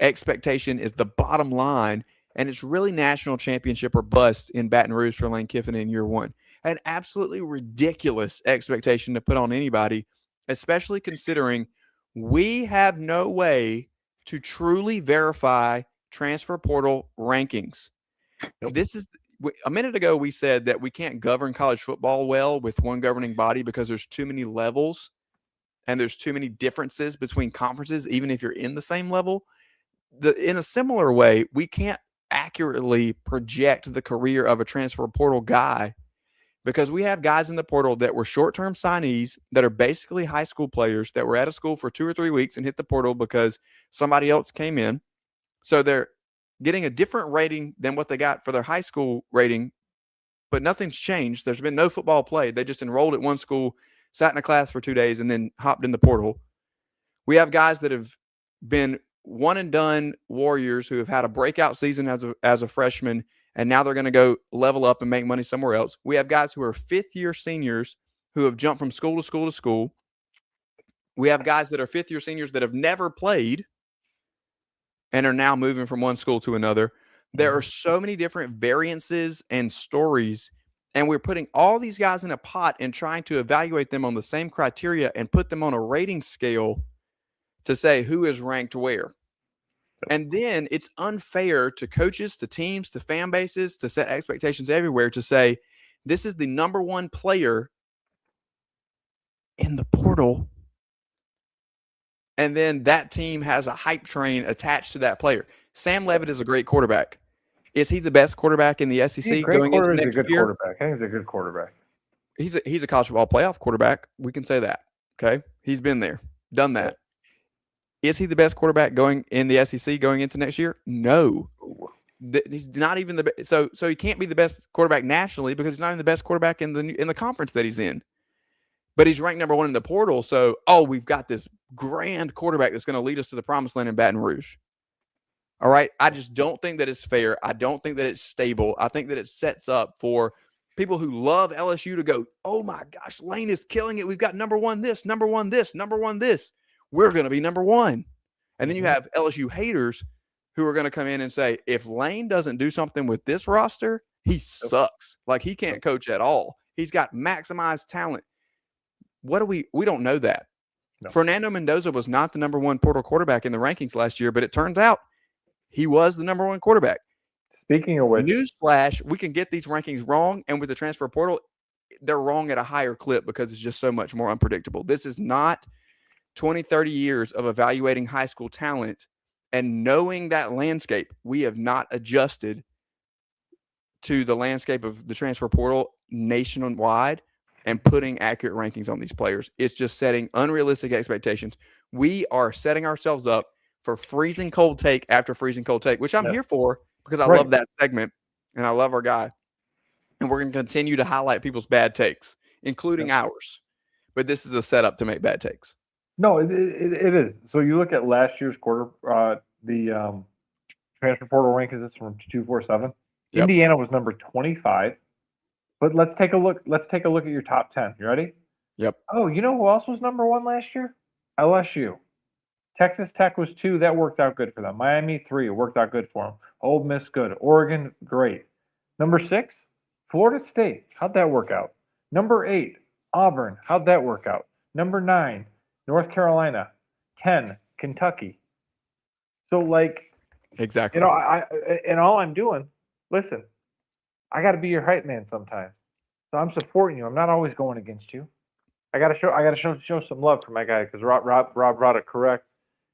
expectation is the bottom line, and it's really national championship or bust in Baton Rouge for Lane Kiffin in year one. An absolutely ridiculous expectation to put on anybody, especially considering we have no way to truly verify transfer portal rankings. Nope. This is a minute ago we said that we can't govern college football well with one governing body because there's too many levels and there's too many differences between conferences, even if you're in the same level. In a similar way, we can't accurately project the career of a transfer portal guy because we have guys in the portal that were short-term signees that are basically high school players that were out of school for 2 or 3 weeks and hit the portal because somebody else came in. So they're getting a different rating than what they got for their high school rating, but nothing's changed. There's been no football played. They just enrolled at one school, sat in a class for 2 days, and then hopped in the portal. We have guys that have been one and done warriors who have had a breakout season as a freshman, and now they're going to go level up and make money somewhere else. We have guys who are fifth-year seniors who have jumped from school to school to school. We have guys that are fifth-year seniors that have never played and are now moving from one school to another. There are so many different variances and stories, and we're putting all these guys in a pot and trying to evaluate them on the same criteria and put them on a rating scale to say who is ranked where. And then it's unfair to coaches, to teams, to fan bases, to set expectations everywhere to say, this is the number one player in the portal. And then that team has a hype train attached to that player. Sam Levitt is a great quarterback. Is he the best quarterback in the SEC going into next year? Quarterback. I think he's a good quarterback. He's a college football playoff quarterback. We can say that. Okay. He's been there, done that. Is he the best quarterback going in the SEC going into next year? No. He's not even the best. So he can't be the best quarterback nationally because he's not even the best quarterback in the conference that he's in. But he's ranked number one in the portal. So, we've got this grand quarterback that's going to lead us to the promised land in Baton Rouge. All right. I just don't think that it's fair. I don't think that it's stable. I think that it sets up for people who love LSU to go, oh my gosh, Lane is killing it. We've got number one this, number one this, number one this. We're going to be number one. And then you have LSU haters who are going to come in and say, if Lane doesn't do something with this roster, he sucks. Like he can't coach at all. He's got maximized talent. We don't know that. No. Fernando Mendoza was not the number one portal quarterback in the rankings last year, but it turns out he was the number one quarterback. Speaking of which, newsflash, we can get these rankings wrong. And with the transfer portal, they're wrong at a higher clip because it's just so much more unpredictable. This is not 20, 30 years of evaluating high school talent and knowing that landscape. We have not adjusted to the landscape of the transfer portal nationwide and putting accurate rankings on these players. It's just setting unrealistic expectations. We are setting ourselves up for freezing cold take after freezing cold take, which I'm here for because I love that segment and I love our guy. And we're going to continue to highlight people's bad takes, including ours. But this is a setup to make bad takes. No, it is. So you look at last year's the transfer portal rankings. It's from 247. Yep. Indiana was number 25. But let's take a look. Let's take a look at your top 10. You ready? Yep. Oh, you know who else was number one last year? LSU. Texas Tech was 2. That worked out good for them. Miami 3. It worked out good for them. Ole Miss good. Oregon great. Number 6, Florida State. How'd that work out? Number 8, Auburn. How'd that work out? Number 9, North Carolina. 10, Kentucky. So exactly. And all I'm doing, listen, I got to be your hype man sometimes. So I'm supporting you. I'm not always going against you. I got to show some love for my guy because Rob brought it correct,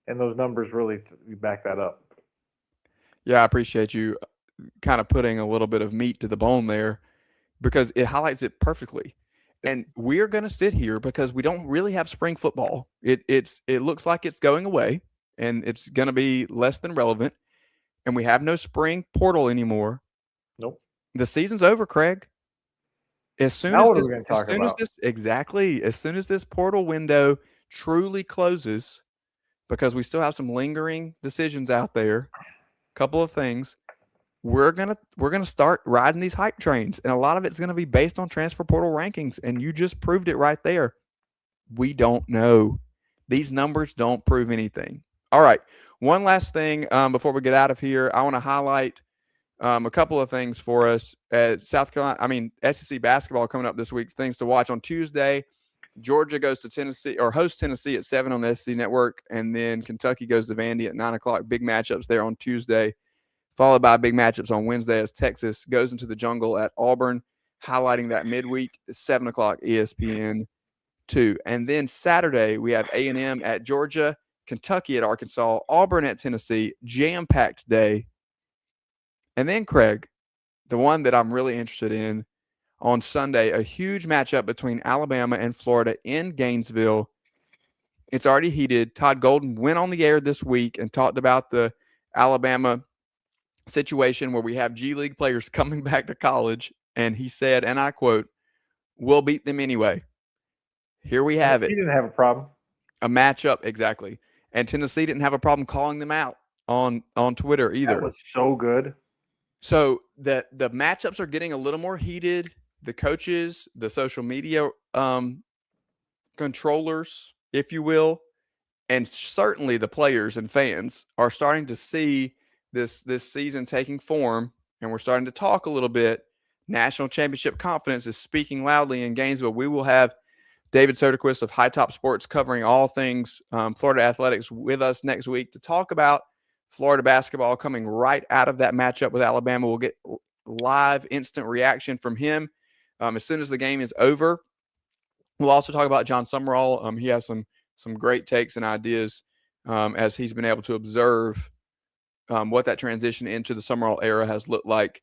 and those numbers really back that up. Yeah, I appreciate you kind of putting a little bit of meat to the bone there because it highlights it perfectly. And we're going to sit here because we don't really have spring football. It looks like it's going away, and it's going to be less than relevant. And we have no spring portal anymore. Nope. The season's over, Craig. As soon Now as what are this, we going to as talk soon as about? this, exactly, as soon as this portal window truly closes, because we still have some lingering decisions out there, couple of things, we're gonna start riding these hype trains, and a lot of it's gonna be based on transfer portal rankings. And you just proved it right there. We don't know. These numbers don't prove anything. All right. One last thing before we get out of here, I want to highlight a couple of things for us at SEC basketball coming up this week. Things to watch on Tuesday. Georgia goes to Tennessee or hosts Tennessee at 7 on the SEC Network, and then Kentucky goes to Vandy at 9 o'clock. Big matchups there on Tuesday, followed by big matchups on Wednesday as Texas goes into the jungle at Auburn, highlighting that midweek 7 o'clock ESPN 2. And then Saturday we have A&M at Georgia, Kentucky at Arkansas, Auburn at Tennessee, jam-packed day. And then, Craig, the one that I'm really interested in, on Sunday, a huge matchup between Alabama and Florida in Gainesville. It's already heated. Todd Golden went on the air this week and talked about the Alabama situation where we have G League players coming back to college. And he said, and I quote, "We'll beat them anyway." Here we have it. He didn't have a problem. A matchup, exactly. And Tennessee didn't have a problem calling them out on Twitter either. That was so good. So the matchups are getting a little more heated. The coaches, the social media controllers, if you will, and certainly the players and fans are starting to see this season taking form, and we're starting to talk a little bit. National championship confidence is speaking loudly in Gainesville. We will have David Soderquist of High Top Sports covering all things Florida athletics with us next week to talk about Florida basketball coming right out of that matchup with Alabama. We'll get live instant reaction from him as soon as the game is over. We'll also talk about John Summerall. He has some great takes and ideas as he's been able to observe what that transition into the Summerall era has looked like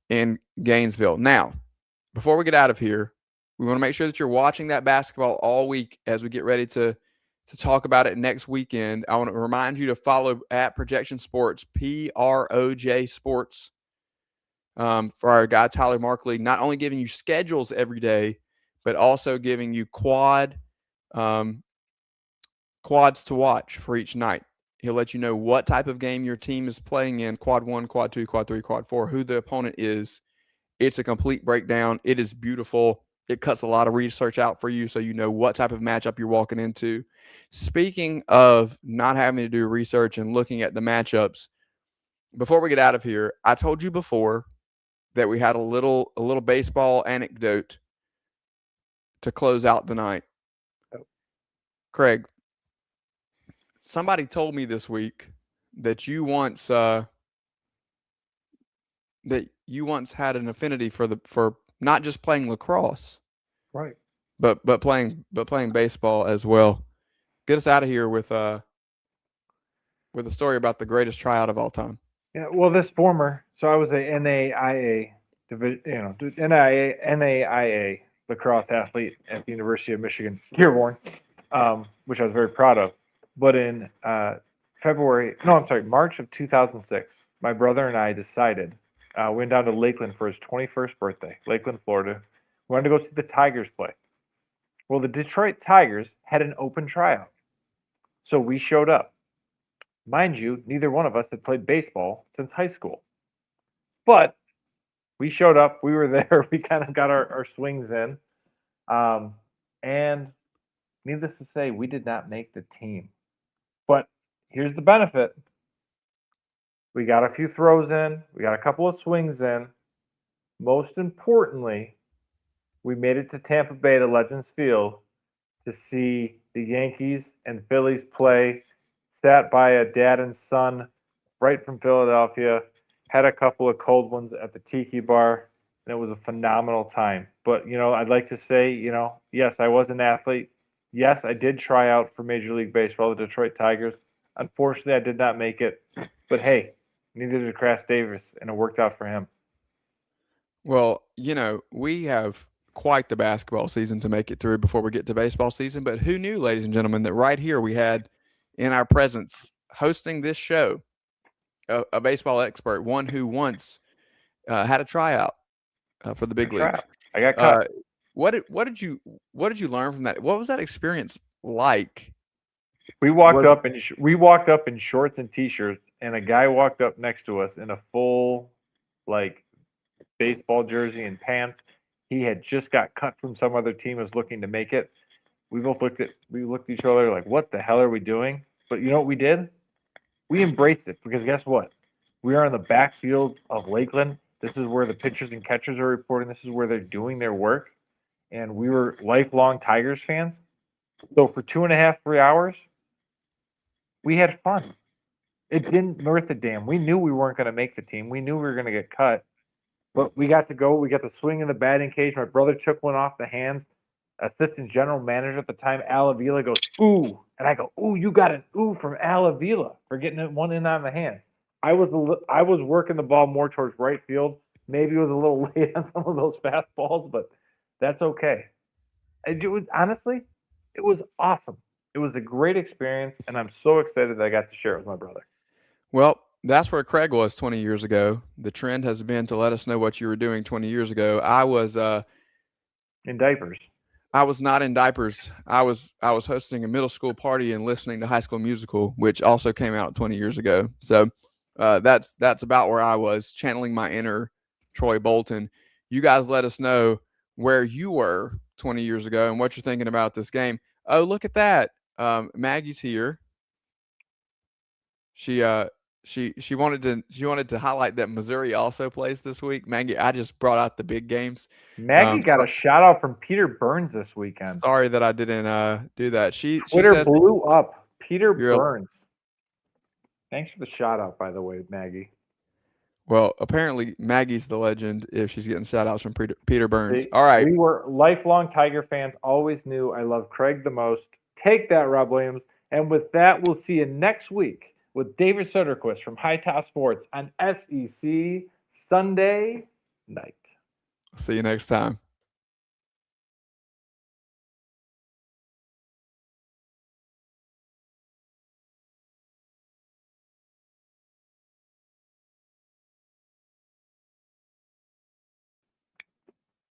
in Gainesville. Now, before we get out of here, we want to make sure that you're watching that basketball all week as we get ready to talk about it next weekend. I want to remind you to follow at Projection Sports, PROJ Sports, for our guy Tyler Markley, not only giving you schedules every day, but also giving you quads to watch for each night. He'll let you know what type of game your team is playing in, quad 1, quad 2, quad 3, quad 4, who the opponent is. It's a complete breakdown. It is beautiful. It cuts a lot of research out for you so you know what type of matchup you're walking into. Speaking of not having to do research and looking at the matchups, before we get out of here, I told you before that we had a little baseball anecdote to close out the night. Craig, somebody told me this week that you once had an affinity for not just playing lacrosse, right, but playing baseball as well. Get us out of here with a story about the greatest tryout of all time. Yeah, well, so I was a NAIA NAIA lacrosse athlete at the University of Michigan, Dearborn, which I was very proud of. But in March of 2006, my brother and I decided, went down to Lakeland for his 21st birthday, Lakeland, Florida. We wanted to go see the Tigers play. Well, the Detroit Tigers had an open tryout. So we showed up. Mind you, neither one of us had played baseball since high school. But we showed up. We were there. We kind of got our swings in. And needless to say, we did not make the team. But here's the benefit. We got a few throws in. We got a couple of swings in. Most importantly, we made it to Tampa Bay to Legends Field to see the Yankees and Phillies play. Sat by a dad and son right from Philadelphia. Had a couple of cold ones at the Tiki Bar. And it was a phenomenal time. But, I'd like to say, yes, I was an athlete. Yes, I did try out for Major League Baseball, the Detroit Tigers. Unfortunately, I did not make it. But, hey, neither did Crass Davis, and it worked out for him. Well, we have quite the basketball season to make it through before we get to baseball season. But who knew, ladies and gentlemen, that right here we had in our presence hosting this show a baseball expert, one who once had a tryout for the big leagues. I got cut. What did you learn from that? What was that experience like? We walked up in shorts and t-shirts, and a guy walked up next to us in a full like baseball jersey and pants. He had just got cut from some other team, was looking to make it. We both looked at each other like, what the hell are we doing? But you know what we did? We embraced it, because guess what? We are on the backfield of Lakeland. This is where the pitchers and catchers are reporting. This is where they're doing their work. And we were lifelong Tigers fans. So for 2.5, 3 hours, we had fun. It didn't worth a damn. We knew we weren't going to make the team. We knew we were going to get cut. But we got to go. We got to swing in the batting cage. My brother took one off the hands. Assistant general manager at the time, Al Avila, goes, ooh. And I go, ooh, you got an ooh from Al Avila for getting one in on the hands. I was working the ball more towards right field. Maybe it was a little late on some of those fastballs, but that's okay. Honestly, it was awesome. It was a great experience, and I'm so excited that I got to share it with my brother. Well, that's where Craig was 20 years ago. The trend has been to let us know what you were doing 20 years ago. I was in diapers. I was not in diapers. I was hosting a middle school party and listening to High School Musical, which also came out 20 years ago. So that's about where I was, channeling my inner Troy Bolton. You guys let us know where you were 20 years ago and what you're thinking about this game. Oh, look at that. Maggie's here. She wanted to highlight that Missouri also plays this week. Maggie, I just brought out the big games. Maggie got a shout out from Peter Burns this weekend. Sorry that I didn't do that. Twitter blew up. Peter Burns. Thanks for the shout out, by the way, Maggie. Well, apparently Maggie's the legend if she's getting shout outs from Peter Burns. All right. We were lifelong Tiger fans, always knew I love Craig the most. Take that, Rob Williams. And with that, we'll see you next week with David Soderquist from High Top Sports on SEC Sunday night. See you next time.